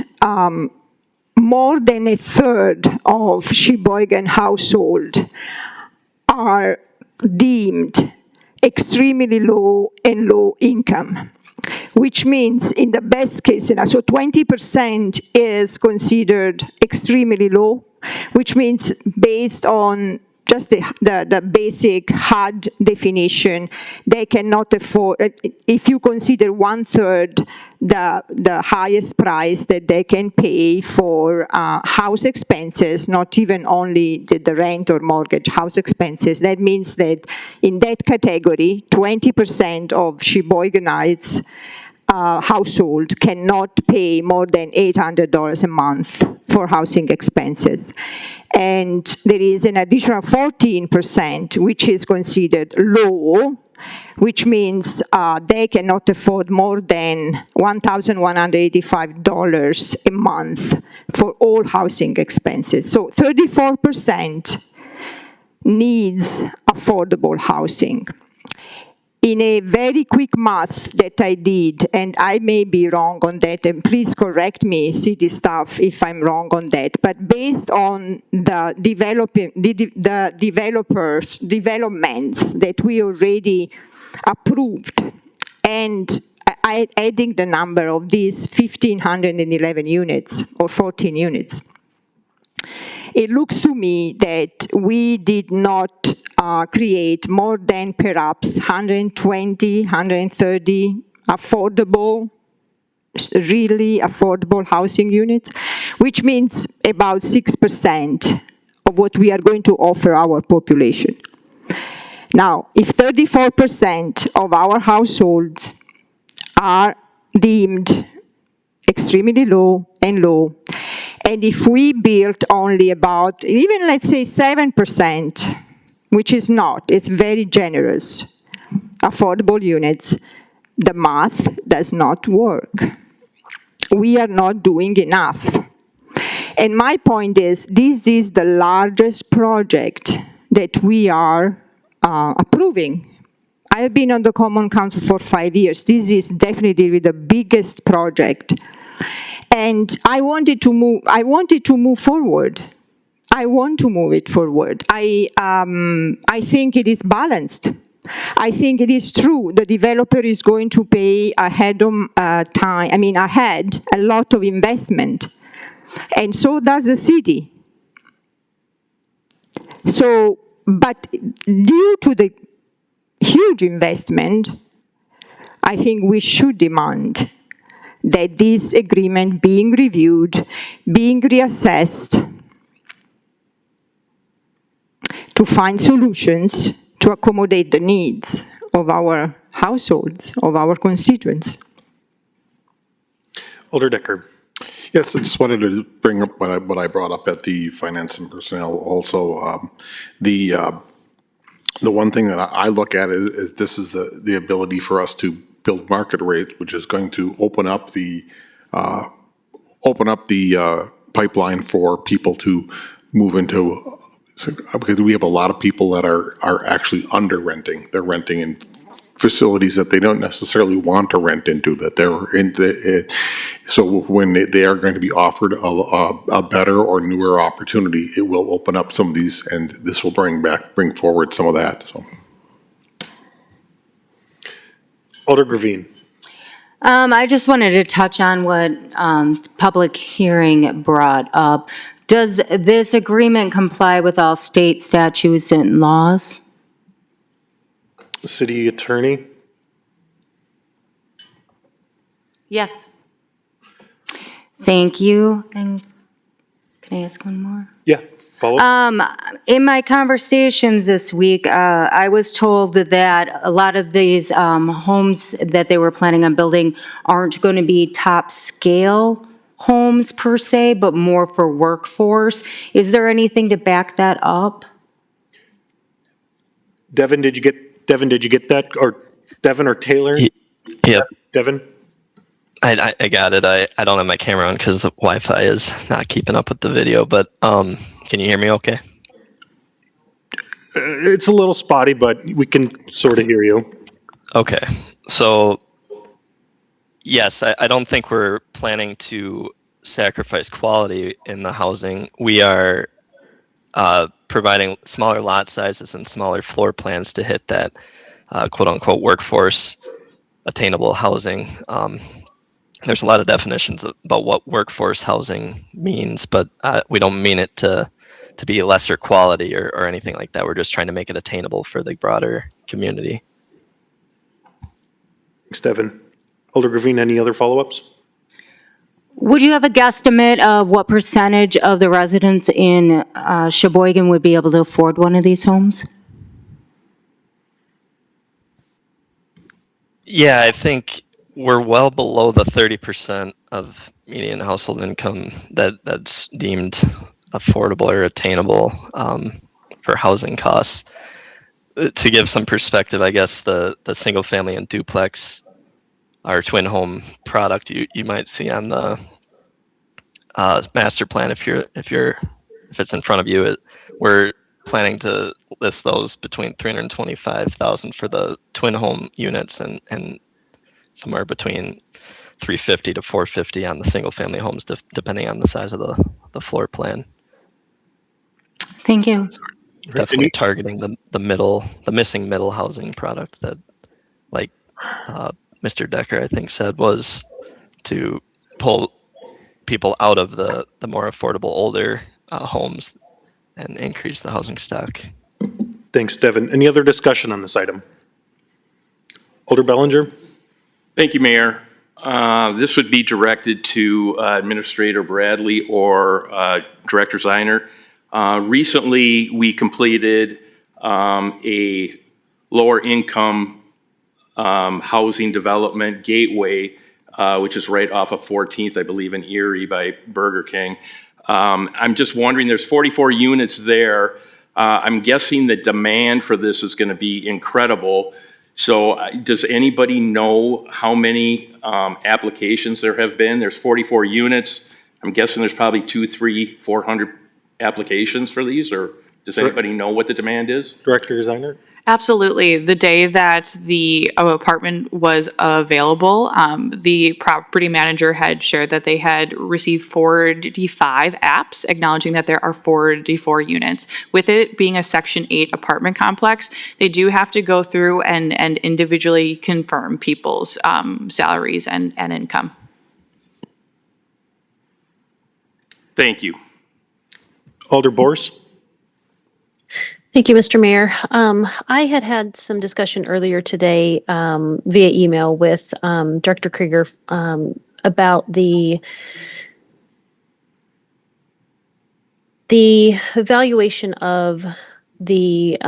more than a third of Sheboygan households are deemed extremely low and low income, which means in the best case scenario, so 20% is considered extremely low, which means based on just the basic hard definition, they cannot afford, if you consider 1/3 the highest price that they can pay for house expenses, not even only the rent or mortgage, house expenses, that means that in that category, 20% of Sheboyganites household cannot pay more than $800 a month for housing expenses. And there is an additional 14%, which is considered low, which means they cannot afford more than $1,185 a month for all housing expenses. So 34% needs affordable housing. In a very quick math that I did, and I may be wrong on that, and please correct me, city staff, if I'm wrong on that, but based on the developments that we already approved, and adding the number of these 1,511 units or 14 units, it looks to me that we did not create more than perhaps 120, 130 affordable, really affordable housing units, which means about 6% of what we are going to offer our population. Now, if 34% of our households are deemed extremely low, and if we built only about, even let's say 7%, which is not, it's very generous, affordable units, the math does not work. We are not doing enough. And my point is, this is the largest project that we are approving. I have been on the Common Council for 5 years. This is definitely the biggest project. And I wanted to move forward. I want to move it forward. I think it is balanced. I think it is true the developer is going to pay ahead a lot of investment. And so does the city. So, but due to the huge investment, I think we should demand that this agreement being reviewed, being reassessed, to find solutions to accommodate the needs of our households, of our constituents. Alder Decker. Yes, I just wanted to bring up what I brought up at the Finance and Personnel also. The one thing that I look at is this is the ability for us to build market rates, which is going to open up the pipeline for people to move into, because we have a lot of people that are actually under renting. They're renting in facilities that they don't necessarily want to rent into, that they're in so when they are going to be offered a better or newer opportunity, it will open up some of these, and this will bring forward some of that. So, Alder Gravine. I just wanted to touch on what public hearing brought up. Does this agreement comply with all state statutes and laws? City Attorney. Yes. Thank you. And can I ask one more? Yeah, follow up. In my conversations this week, I was told that a lot of these homes that they were planning on building aren't going to be top scale homes per se, but more for workforce. Is there anything to back that up? Devin, did you get that? Or Devin or Taylor? Yeah. Devin? I got it. I don't have my camera on because the Wi-Fi is not keeping up with the video, but can you hear me okay? It's a little spotty, but we can sort of hear you. Okay. So, yes, I don't think we're planning to sacrifice quality in the housing. We are providing smaller lot sizes and smaller floor plans to hit that quote-unquote workforce attainable housing. There's a lot of definitions about what workforce housing means, but we don't mean it to be lesser quality or anything like that. We're just trying to make it attainable for the broader community. Thanks, Devin. Alder Gravine, any other follow-ups? Would you have a guesstimate of what percentage of the residents in Sheboygan would be able to afford one of these homes? Yeah, I think we're well below the 30% of median household income that's deemed affordable or attainable for housing costs. To give some perspective, I guess the single family and duplex, our twin home product you might see on the master plan if it's in front of you, we're planning to list those between $325,000 for the twin home units and somewhere between $350,000 to $450,000 on the single family homes, depending on the size of the floor plan. Thank you. So definitely targeting the missing middle housing product that, like Mr. Decker, I think, said, was to pull people out of the more affordable older homes and increase the housing stock. Thanks, Devin. Any other discussion on this item? Alder Bellinger? Thank you, Mayor. This would be directed to Administrator Bradley or Director Zeiner. Recently, we completed a lower income housing development Gateway, which is right off of 14th, I believe, in Erie by Burger King. I'm just wondering, there's 44 units there. I'm guessing the demand for this is going to be incredible. So does anybody know how many applications there have been? There's 44 units. I'm guessing there's probably 200, 300, 400 applications for these, or does anybody know what the demand is? Director Zeiner? Absolutely. The day that the apartment was available, the property manager had shared that they had received 45 apps acknowledging that there are 44 units. With it being a Section 8 apartment complex, they do have to go through and individually confirm people's salaries and income. Thank you. Alder Bors? Thank you, Mr. Mayor. I had some discussion earlier today via email with Director Krieger about the evaluation of the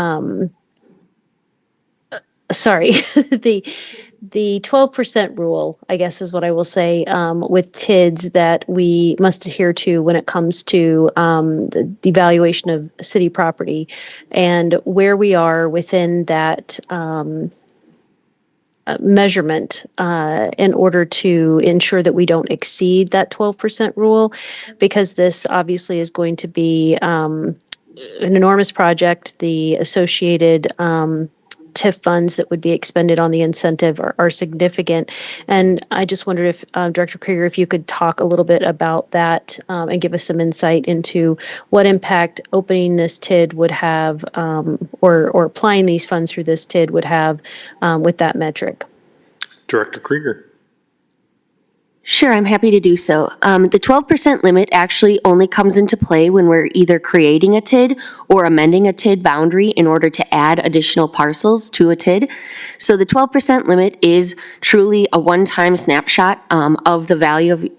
the 12% rule, I guess is what I will say, with TIDs that we must adhere to when it comes to the evaluation of city property, and where we are within that measurement in order to ensure that we don't exceed that 12% rule, because this obviously is going to be an enormous project. The associated TIF funds that would be expended on the incentive are significant. And I just wondered if, Director Krieger, if you could talk a little bit about that and give us some insight into what impact opening this TID would have, or applying these funds through this TID would have with that metric. Director Krieger? Sure, I'm happy to do so. The 12% limit actually only comes into play when we're either creating a TID or amending a TID boundary in order to add additional parcels to a TID. So the 12% limit is truly a one-time snapshot of the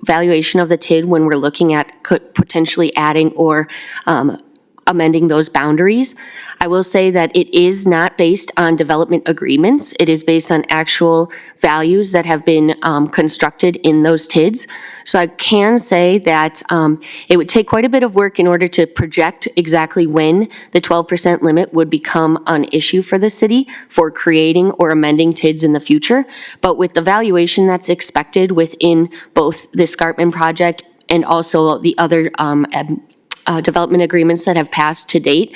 valuation of the TID when we're looking at potentially adding or amending those boundaries. I will say that it is not based on development agreements. It is based on actual values that have been constructed in those TIDs. So I can say that it would take quite a bit of work in order to project exactly when the 12% limit would become an issue for the city for creating or amending TIDs in the future. But with the valuation that's expected within both the escarpment project and also the other development agreements that have passed to date,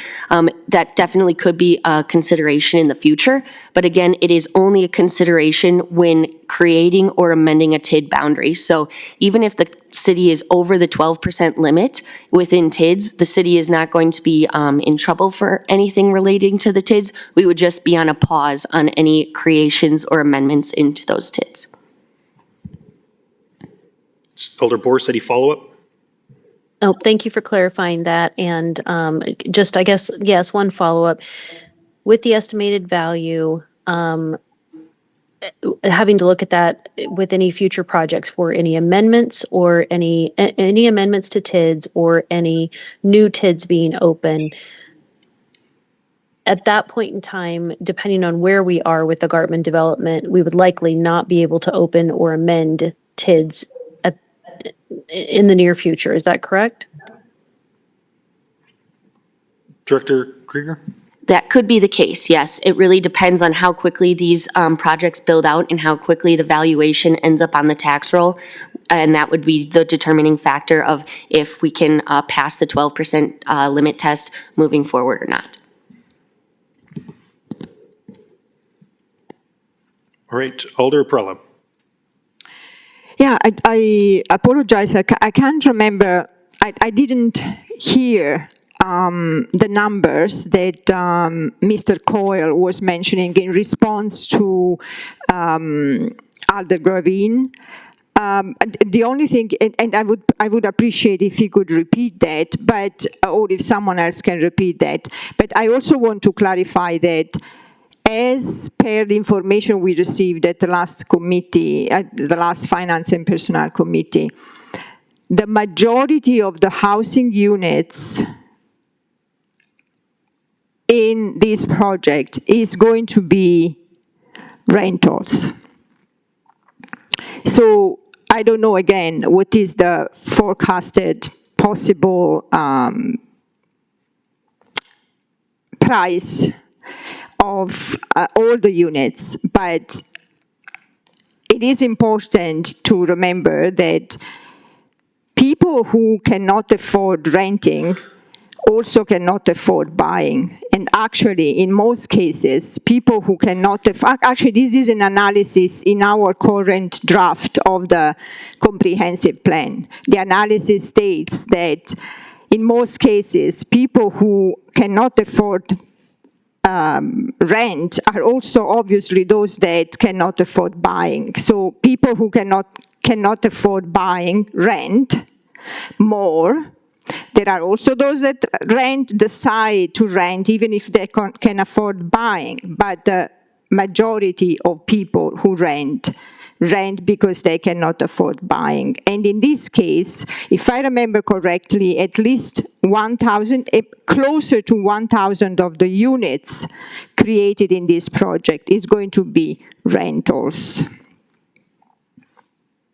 that definitely could be a consideration in the future. But again, it is only a consideration when creating or amending a TID boundary. So even if the city is over the 12% limit within TIDs, the city is not going to be in trouble for anything relating to the TIDs. We would just be on a pause on any creations or amendments into those TIDs. Alder Bors, any follow-up? Oh, thank you for clarifying that. And just, I guess, yes, one follow-up. With the estimated value, having to look at that with any future projects for any amendments or any amendments to TIDs or any new TIDs being open, at that point in time, depending on where we are with the Gartman development, we would likely not be able to open or amend TIDs in the near future. Is that correct? Director Krieger? That could be the case, yes. It really depends on how quickly these projects build out and how quickly the valuation ends up on the tax roll. And that would be the determining factor of if we can pass the 12% limit test moving forward or not. All right, Alder Prella. Yeah, I apologize. I can't remember. I didn't hear the numbers that Mr. Coyle was mentioning in response to Alder Gravin. The only thing, and I would appreciate if he could repeat that, but, or if someone else can repeat that. But I also want to clarify that as per the information we received at the last committee, at the last Finance and Personnel Committee, the majority of the housing units in this project is going to be rentals. So I don't know, again, what is the forecasted possible price of all the units, but it is important to remember that people who cannot afford renting also cannot afford buying. And actually, in most cases, people who cannot afford, actually this is an analysis in our current draft of the comprehensive plan. The analysis states that in most cases, people who cannot afford rent are also obviously those that cannot afford buying. So people who cannot afford buying rent more. There are also those that decide to rent even if they can afford buying, but the majority of people who rent because they cannot afford buying. And in this case, if I remember correctly, at least 1,000, closer to 1,000 of the units created in this project is going to be rentals.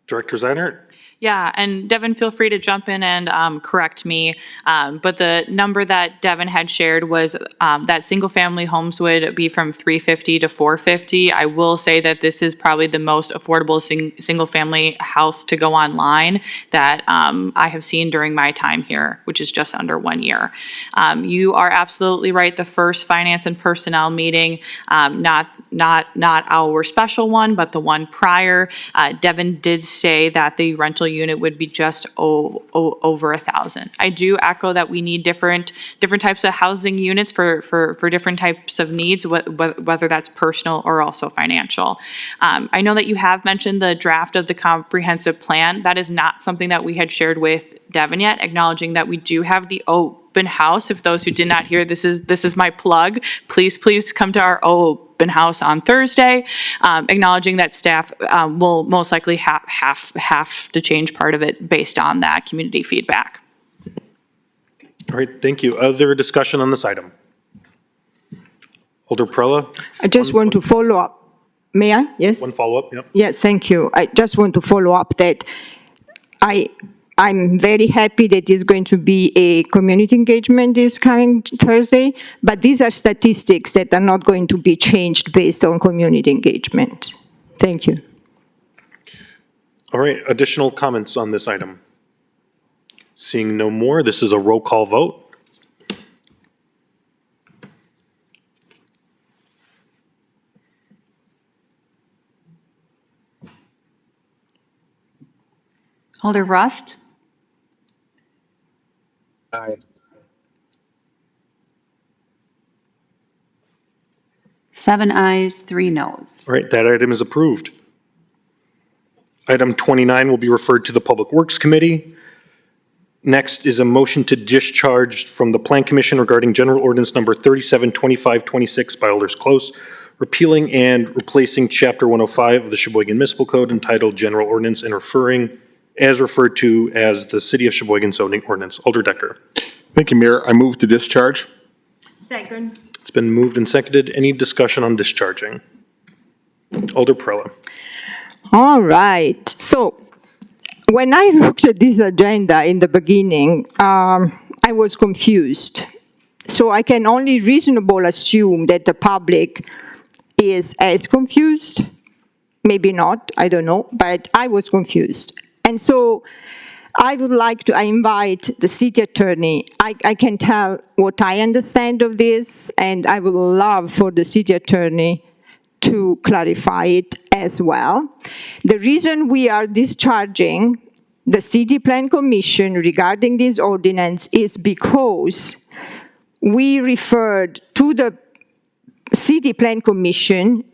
Director Zeinert? Yeah, and Devin, feel free to jump in and correct me. But the number that Devin had shared was that single-family homes would be from $350 to $450. I will say that this is probably the most affordable single-family house to go online that I have seen during my time here, which is just under 1 year. You are absolutely right. The first Finance and Personnel meeting, not our special one, but the one prior, Devin did say that the rental unit would be just over 1,000. I do echo that we need different types of housing units for different types of needs, whether that's personal or also financial. I know that you have mentioned the draft of the comprehensive plan. That is not something that we had shared with Devin yet, acknowledging that we do have the open house. If those who did not hear, this is my plug. Please come to our open house on Thursday, acknowledging that staff will most likely have to change part of it based on that community feedback. All right, thank you. Other discussion on this item? Alder Prella? I just want to follow up. May I? Yes? One follow-up, yep. Yes, thank you. I just want to follow up that I'm very happy that there's going to be a community engagement this coming Thursday, but these are statistics that are not going to be changed based on community engagement. Thank you. All right, additional comments on this item? Seeing no more, this is a roll call vote. Alder Rust? Aye. 7 ayes, 3 noes. All right, that item is approved. Item 29 will be referred to the Public Works Committee. Next is a motion to discharge from the Plan Commission regarding General Ordinance Number 372526 by Alders Close, repealing and replacing Chapter 105 of the Sheboygan Municipal Code entitled General Ordinance and referred to as the City of Sheboygan zoning ordinance. Alder Decker. Thank you, Mayor. I move to discharge. Second. It's been moved and seconded. Any discussion on discharging? Alder Prella. All right. So when I looked at this agenda in the beginning, I was confused. So I can only reasonably assume that the public is as confused. Maybe not, I don't know, but I was confused. And so I would like to invite the city attorney. I can tell what I understand of this, and I would love for the city attorney to clarify it as well. The reason we are discharging the City Plan Commission regarding this ordinance is because we referred to the City Plan Commission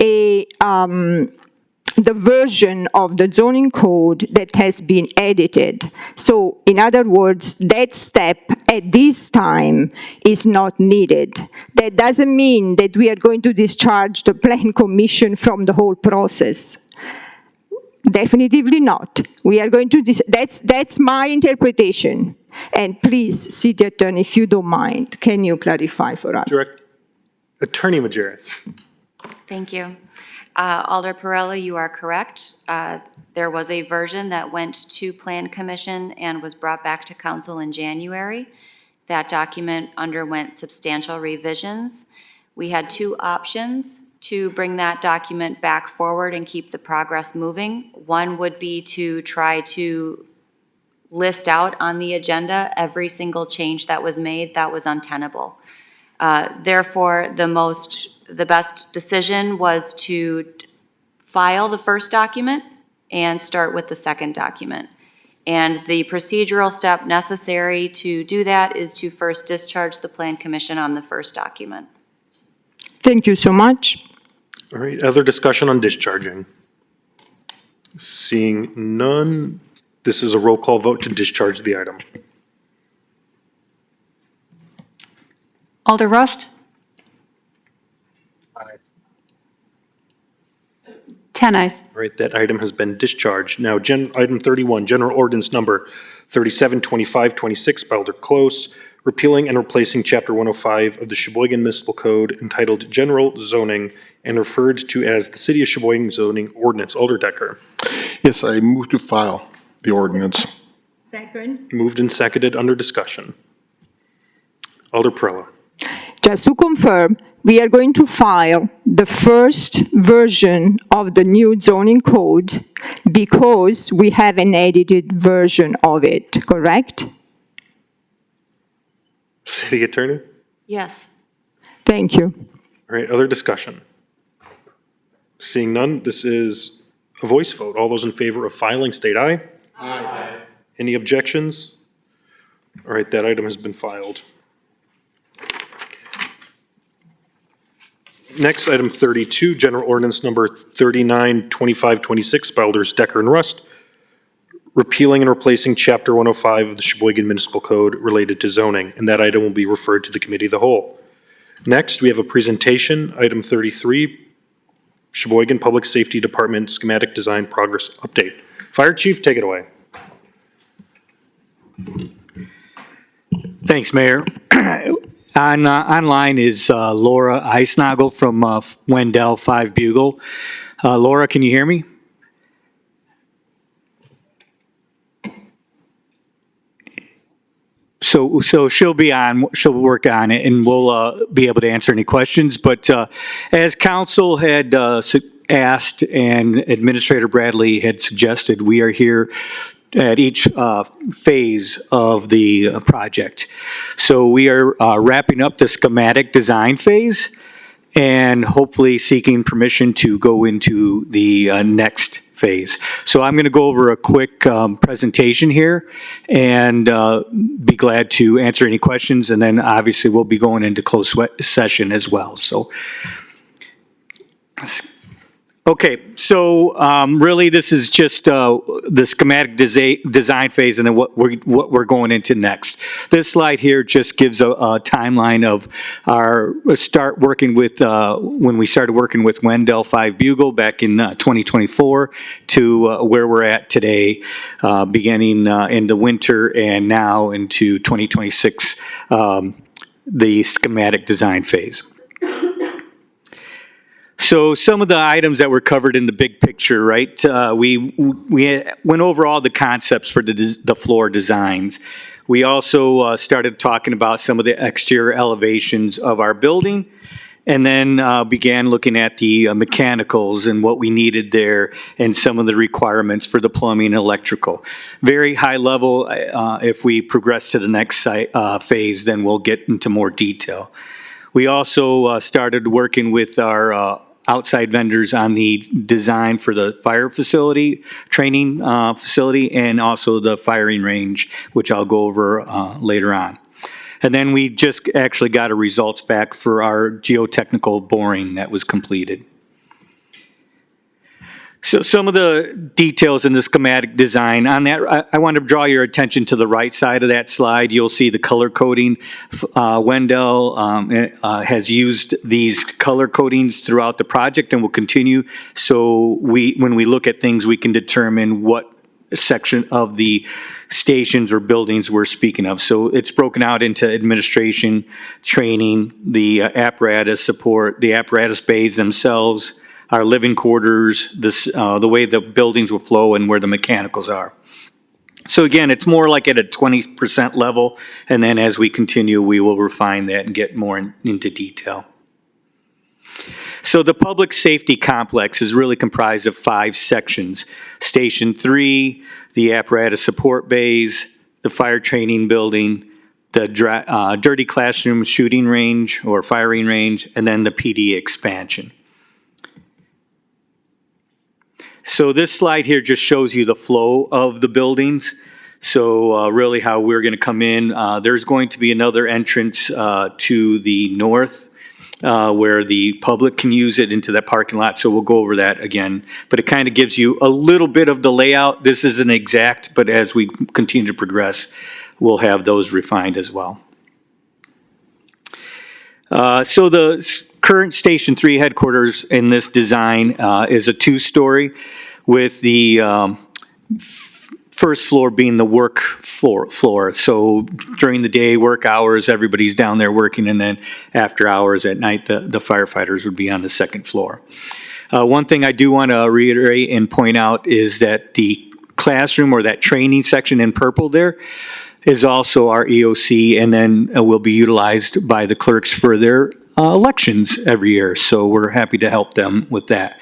the version of the zoning code that has been edited. So in other words, that step at this time is not needed. That doesn't mean that we are going to discharge the Plan Commission from the whole process. Definitively not. We are going to, that's my interpretation. And please, City Attorney, if you don't mind, can you clarify for us? Attorney Majerus. Thank you. Alder Perella, you are correct. There was a version that went to Plan Commission and was brought back to council in January. That document underwent substantial revisions. We had two options to bring that document back forward and keep the progress moving. One would be to try to list out on the agenda every single change that was made. That was untenable. Therefore, the best decision was to file the first document and start with the second document. And the procedural step necessary to do that is to first discharge the Plan Commission on the first document. Thank you so much. All right, other discussion on discharging? Seeing none, this is a roll call vote to discharge the item. Alder Rust? Aye. 10 ayes. All right, that item has been discharged. Now, item 31, General Ordinance Number 372526 by Alder Close, repealing and replacing Chapter 105 of the Sheboygan Municipal Code entitled General Zoning and referred to as the City of Sheboygan Zoning Ordinance. Alder Decker. Yes, I move to file the ordinance. Second. Moved and seconded under discussion. Alder Perella. Just to confirm, we are going to file the first version of the new zoning code because we have an edited version of it, correct? City Attorney. Yes. Thank you. All right, other discussion? Seeing none, this is a voice vote. All those in favor of filing, state aye. Aye. Any objections? All right, that item has been filed. Next, item 32, General Ordinance Number 392526 by Alders Decker and Rust, repealing and replacing Chapter 105 of the Sheboygan Municipal Code related to zoning, and that item will be referred to the Committee of the Whole. Next, we have a presentation, item 33, Sheboygan Public Safety Department Schematic Design Progress Update. Fire Chief, take it away. Thanks, Mayor. Online is Laura Eisnagel from Wendell 5 Bugle. Laura, can you hear me? So she'll be on, she'll work on it, and we'll be able to answer any questions. But as council had asked and Administrator Bradley had suggested, we are here at each phase of the project. So we are wrapping up the schematic design phase and hopefully seeking permission to go into the next phase. So I'm going to go over a quick presentation here and be glad to answer any questions, and then obviously we'll be going into closed session as well. So okay, so really this is just the schematic design phase and then what we're going into next. This slide here just gives a timeline of our start working with, when we started working with Wendell 5 Bugle back in 2024 to where we're at today, beginning in the winter and now into 2026, the schematic design phase. So some of the items that were covered in the big picture, right? We went over all the concepts for the floor designs. We also started talking about some of the exterior elevations of our building, and then began looking at the mechanicals and what we needed there and some of the requirements for the plumbing and electrical. Very high level. If we progress to the next phase, then we'll get into more detail. We also started working with our outside vendors on the design for the fire facility, training facility, and also the firing range, which I'll go over later on. And then we just actually got our results back for our geotechnical boring that was completed. So some of the details in the schematic design on that, I want to draw your attention to the right side of that slide. You'll see the color coding. Wendell has used these color codings throughout the project and will continue. So when we look at things, we can determine what section of the stations or buildings we're speaking of. So it's broken out into administration, training, the apparatus support, the apparatus bays themselves, our living quarters, the way the buildings will flow and where the mechanicals are. So again, it's more like at a 20% level, and then as we continue, we will refine that and get more into detail. So the public safety complex is really comprised of 5 sections. Station 3, the apparatus support bays, the fire training building, the dirty classroom shooting range or firing range, and then the PD expansion. So this slide here just shows you the flow of the buildings. So really how we're going to come in, there's going to be another entrance to the north where the public can use it into that parking lot. So we'll go over that again. But it kind of gives you a little bit of the layout. This isn't exact, but as we continue to progress, we'll have those refined as well. So the current Station 3 headquarters in this design is a 2-story with the first floor being the work floor. So during the day, work hours, everybody's down there working, and then after hours at night, the firefighters would be on the second floor. One thing I do want to reiterate and point out is that the classroom or that training section in purple there is also our EOC, and then will be utilized by the clerks for their elections every year. So we're happy to help them with that.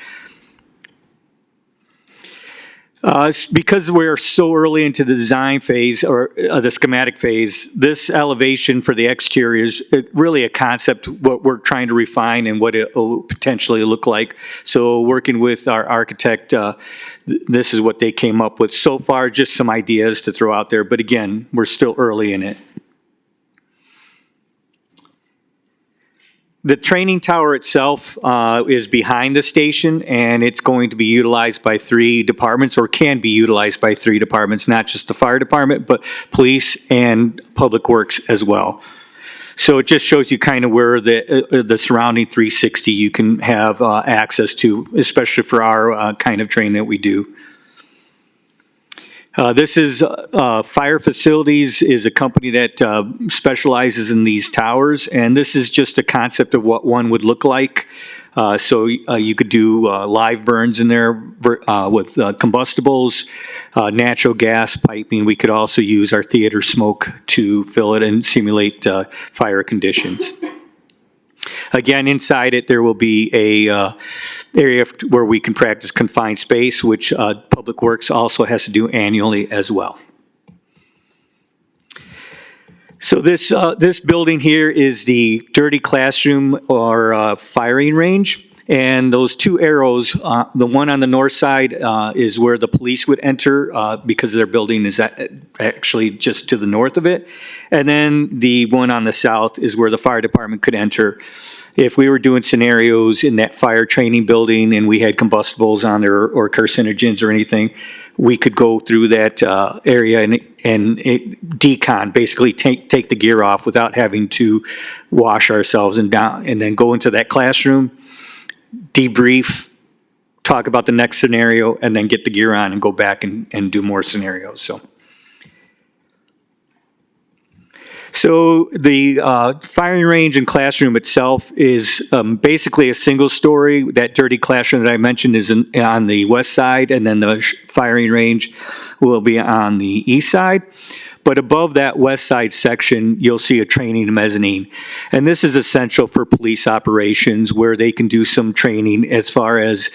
Because we're so early into the design phase or the schematic phase, this elevation for the exterior is really a concept, what we're trying to refine and what it will potentially look like. So working with our architect, this is what they came up with. So far, just some ideas to throw out there, but again, we're still early in it. The training tower itself is behind the station, and it's going to be utilized by 3 departments, or can be utilized by 3 departments, not just the fire department, but police and public works as well. So it just shows you kind of where the surrounding 360 you can have access to, especially for our kind of training that we do. This is Fire Facilities is a company that specializes in these towers, and this is just a concept of what one would look like. So you could do live burns in there with combustibles, natural gas piping. We could also use our theater smoke to fill it and simulate fire conditions. Again, inside it, there will be a area where we can practice confined space, which Public Works also has to do annually as well. So this building here is the dirty classroom or firing range. And those 2 arrows, the one on the north side is where the police would enter because their building is actually just to the north of it. And then the one on the south is where the fire department could enter. If we were doing scenarios in that fire training building and we had combustibles on there or carcinogens or anything, we could go through that area and decon, basically take the gear off without having to wash ourselves and then go into that classroom, debrief, talk about the next scenario, and then get the gear on and go back and do more scenarios. So the firing range and classroom itself is basically a single story. That dirty classroom that I mentioned is on the west side, and then the firing range will be on the east side. But above that west side section, you'll see a training mezzanine. And this is essential for police operations where they can do some training as far as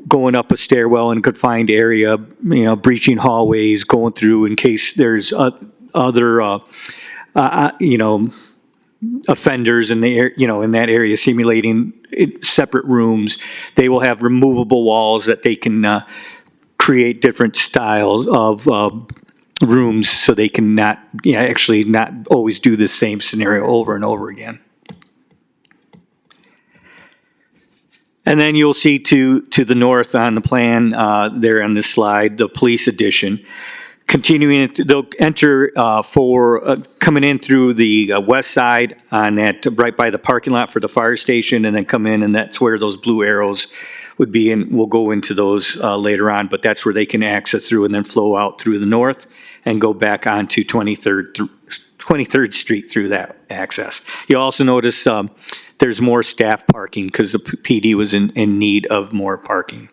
going up a stairwell in a confined area, breaching hallways, going through in case there's other offenders in the in that area, simulating separate rooms. They will have removable walls that they can create different styles of rooms, so they can not always do the same scenario over and over again. And then you'll see to the north on the plan, there on this slide, the police addition. Continuing, they'll enter coming in through the west side on that, right by the parking lot for the fire station, and then come in, and that's where those blue arrows would be, and we'll go into those later on, but that's where they can access through and then flow out through the north and go back onto 23rd Street through that access. You'll also notice there's more staff parking because the PD was in need of more parking.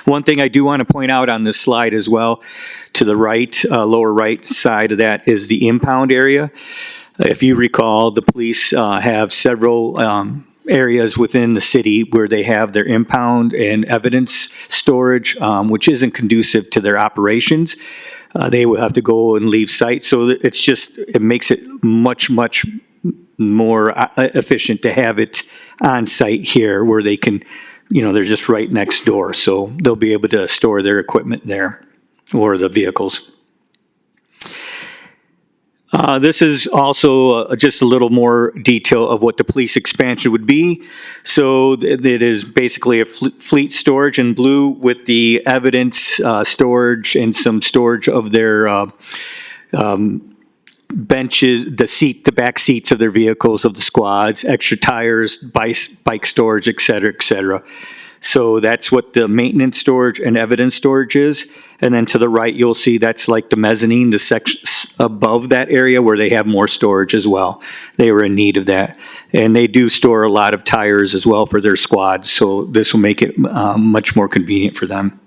One thing I do want to point out on this slide as well, to the right, lower right side of that is the impound area. If you recall, the police have several areas within the city where they have their impound and evidence storage, which isn't conducive to their operations. They will have to go and leave site, so it makes it much more efficient to have it on site here where they can, they're just right next door, so they'll be able to store their equipment there or the vehicles. This is also just a little more detail of what the police expansion would be. So it is basically a fleet storage in blue with the evidence storage and some storage of their benches, the back seats of their vehicles, of the squads, extra tires, bike storage, et cetera, et cetera. So that's what the maintenance storage and evidence storage is. And then to the right, you'll see that's like the mezzanine, the section above that area where they have more storage as well. They were in need of that. And they do store a lot of tires as well for their squads, so this will make it much more convenient for them.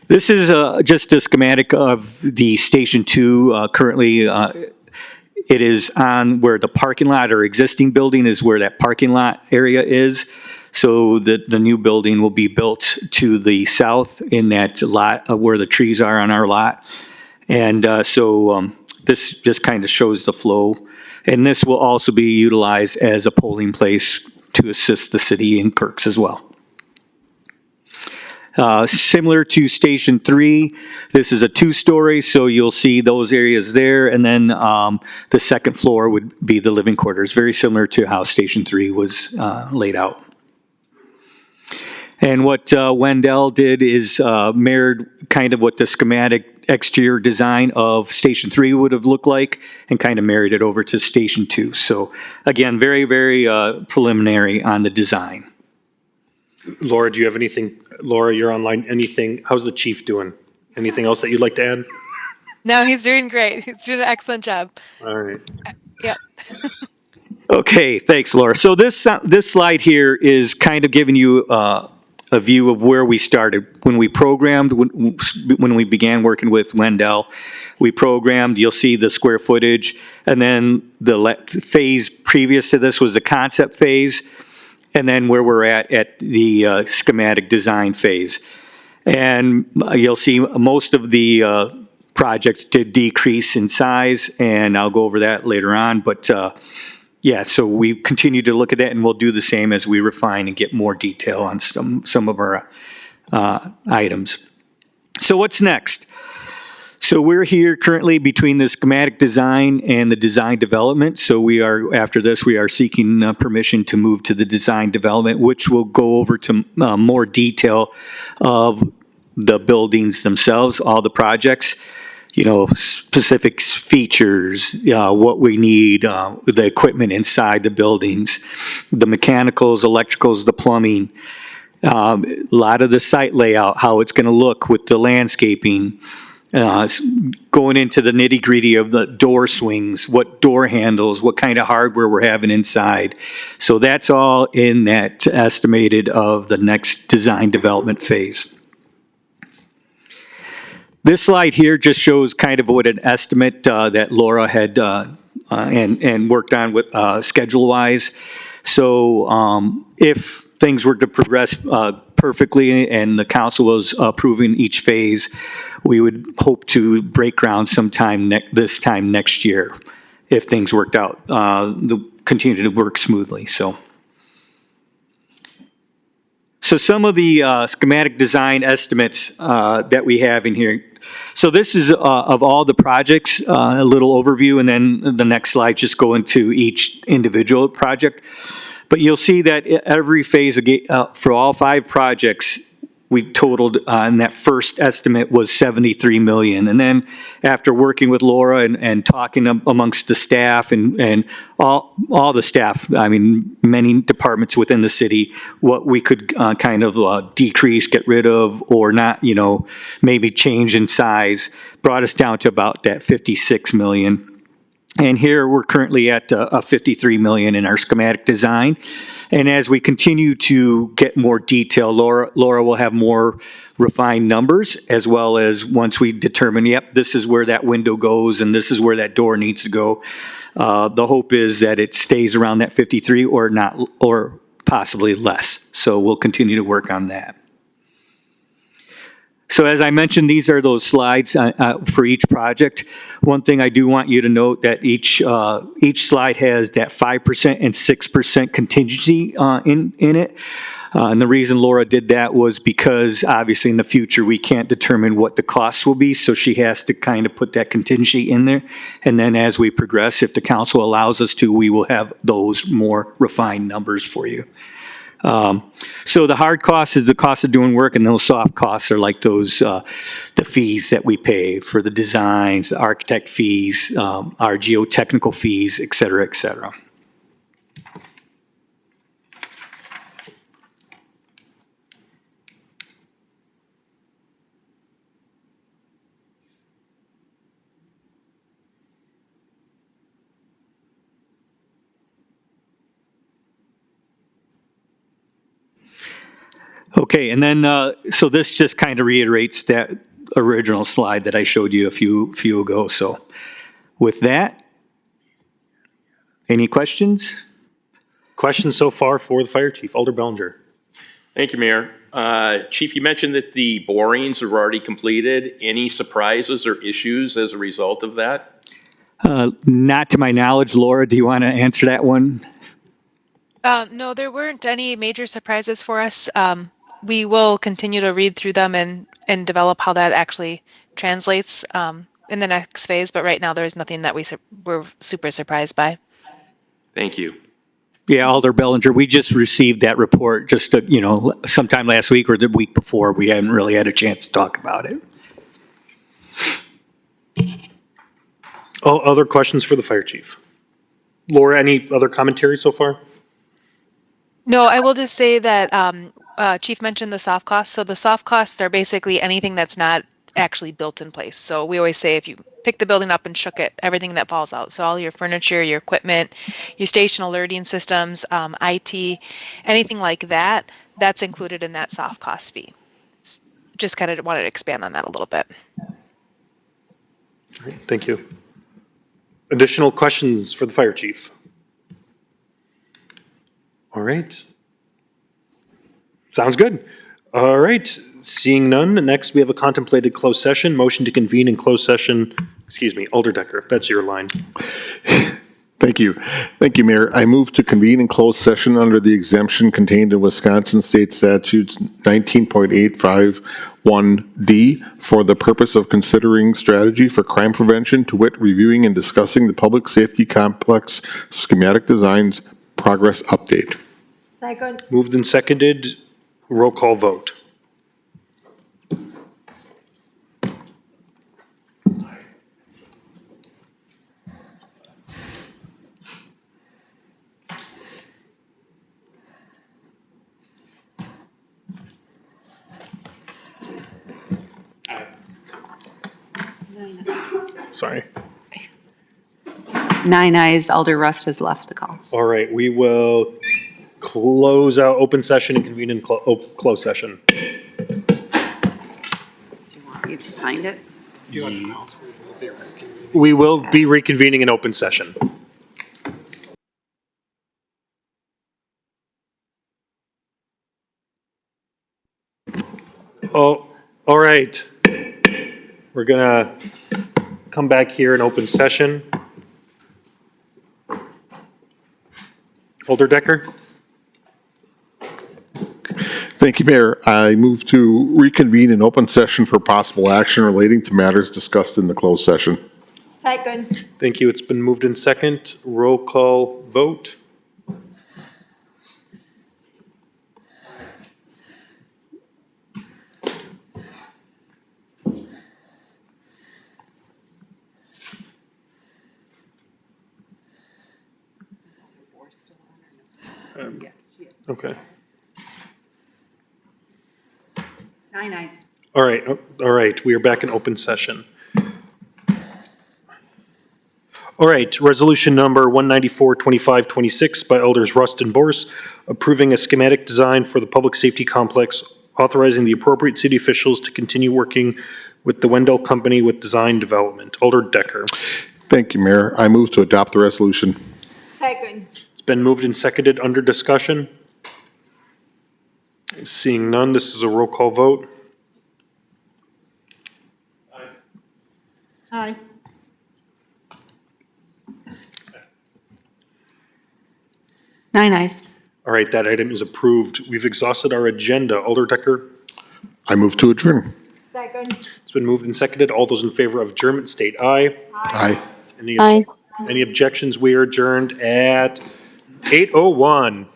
This is just a schematic of the Station 2. Currently, it is on where the parking lot or existing building is, where that parking lot area is. So the new building will be built to the south in that lot where the trees are on our lot. And this just kind of shows the flow. And this will also be utilized as a polling place to assist the city in perks as well. Similar to Station 3, this is a 2-story, so you'll see those areas there, and then the second floor would be the living quarters, very similar to how Station 3 was laid out. And what Wendell did is mirrored kind of what the schematic exterior design of Station 3 would have looked like, and kind of married it over to Station 2. So again, very, very preliminary on the design. Laura, do you have anything? Laura, you're online. Anything? How's the chief doing? Anything else that you'd like to add? No, he's doing great. He's doing an excellent job. All right. Yep. Okay, thanks, Laura. So this slide here is kind of giving you a view of where we started. When we programmed, when we began working with Wendell, we programmed, you'll see the square footage, and then the phase previous to this was the concept phase, and then where we're at the schematic design phase. And you'll see most of the projects did decrease in size, and I'll go over that later on. But yeah, so we continue to look at that, and we'll do the same as we refine and get more detail on some of our items. So what's next? So we're here currently between the schematic design and the design development. So we are, after this, we are seeking permission to move to the design development, which will go over to more detail of the buildings themselves, all the projects, specific features, what we need, the equipment inside the buildings, the mechanicals, electricals, the plumbing, a lot of the site layout, how it's going to look with the landscaping, going into the nitty-gritty of the door swings, what door handles, what kind of hardware we're having inside. So that's all in that estimated of the next design development phase. This slide here just shows kind of what an estimate that Laura had and worked on with schedule-wise. So if things were to progress perfectly and the council was approving each phase, we would hope to break ground sometime this time next year if things worked out, continue to work smoothly. So some of the schematic design estimates that we have in here. So this is of all the projects, a little overview, and then the next slide just go into each individual project. But you'll see that every phase for all 5 projects, we totaled, and that first estimate was 73 million. And then after working with Laura and talking amongst the staff and all the staff, I mean, many departments within the city, what we could kind of decrease, get rid of, or not, maybe change in size, brought us down to about that 56 million. And here we're currently at a 53 million in our schematic design. And as we continue to get more detail, Laura will have more refined numbers, as well as once we determine, yep, this is where that window goes and this is where that door needs to go. The hope is that it stays around that 53 or not, or possibly less. So we'll continue to work on that. So as I mentioned, these are those slides for each project. One thing I do want you to note that each slide has that 5% and 6% contingency in it. And the reason Laura did that was because obviously in the future we can't determine what the costs will be, so she has to kind of put that contingency in there. And then as we progress, if the council allows us to, we will have those more refined numbers for you. So the hard cost is the cost of doing work, and those soft costs are like those, the fees that we pay for the designs, the architect fees, our geotechnical fees, et cetera, et cetera. Okay, and then, so this just kind of reiterates that original slide that I showed you a few ago. So with that, any questions? Questions so far for the fire chief, Alder Bellinger. Thank you, Mayor. Chief, you mentioned that the borings are already completed. Any surprises or issues as a result of that? Not to my knowledge. Laura, do you want to answer that one? No, there weren't any major surprises for us. We will continue to read through them and develop how that actually translates in the next phase. But right now, there's nothing that we're super surprised by. Thank you. Yeah, Alder Bellinger, we just received that report just, sometime last week or the week before. We hadn't really had a chance to talk about it. Other questions for the fire chief? Laura, any other commentary so far? No, I will just say that Chief mentioned the soft costs. So the soft costs are basically anything that's not actually built in place. So we always say if you pick the building up and shook it, everything that falls out. So all your furniture, your equipment, your station alerting systems, IT, anything like that, that's included in that soft cost fee. Just kind of wanted to expand on that a little bit. All right, thank you. Additional questions for the fire chief? All right. Sounds good. All right, seeing none, next we have a contemplated closed session. Motion to convene in closed session. Excuse me, Alder Decker, that's your line. Thank you. Thank you, Mayor. I move to convene in closed session under the exemption contained in Wisconsin State Statutes 19.851D for the purpose of considering strategy for crime prevention, to wit, reviewing and discussing the public safety complex schematic designs progress update. Second. Moved and seconded, roll call vote. Sorry. 9 ayes, Alder Rust has left the call. All right, we will close out open session and convene in closed session. Do you want me to find it? We will be reconvening in open session. Oh, all right. We're gonna come back here in open session. Alder Decker? Thank you, Mayor. I move to reconvene in open session for possible action relating to matters discussed in the closed session. Second. Thank you. It's been moved in second. Roll call vote. Okay. 9 ayes. All right, we are back in open session. All right, resolution number 194-2526 by Elders Rust and Borse, approving a schematic design for the public safety complex, authorizing the appropriate city officials to continue working with the Wendell Company with design development. Alder Decker. Thank you, Mayor. I move to adopt the resolution. Second. It's been moved and seconded under discussion. Seeing none, this is a roll call vote. Aye. Nine ayes. All right, that item is approved. We've exhausted our agenda. Alder Decker. I move to adjourn. Second. It's been moved and seconded. All those in favor of adjournment state aye. Aye. Any Aye. objections? We are adjourned at 8:01.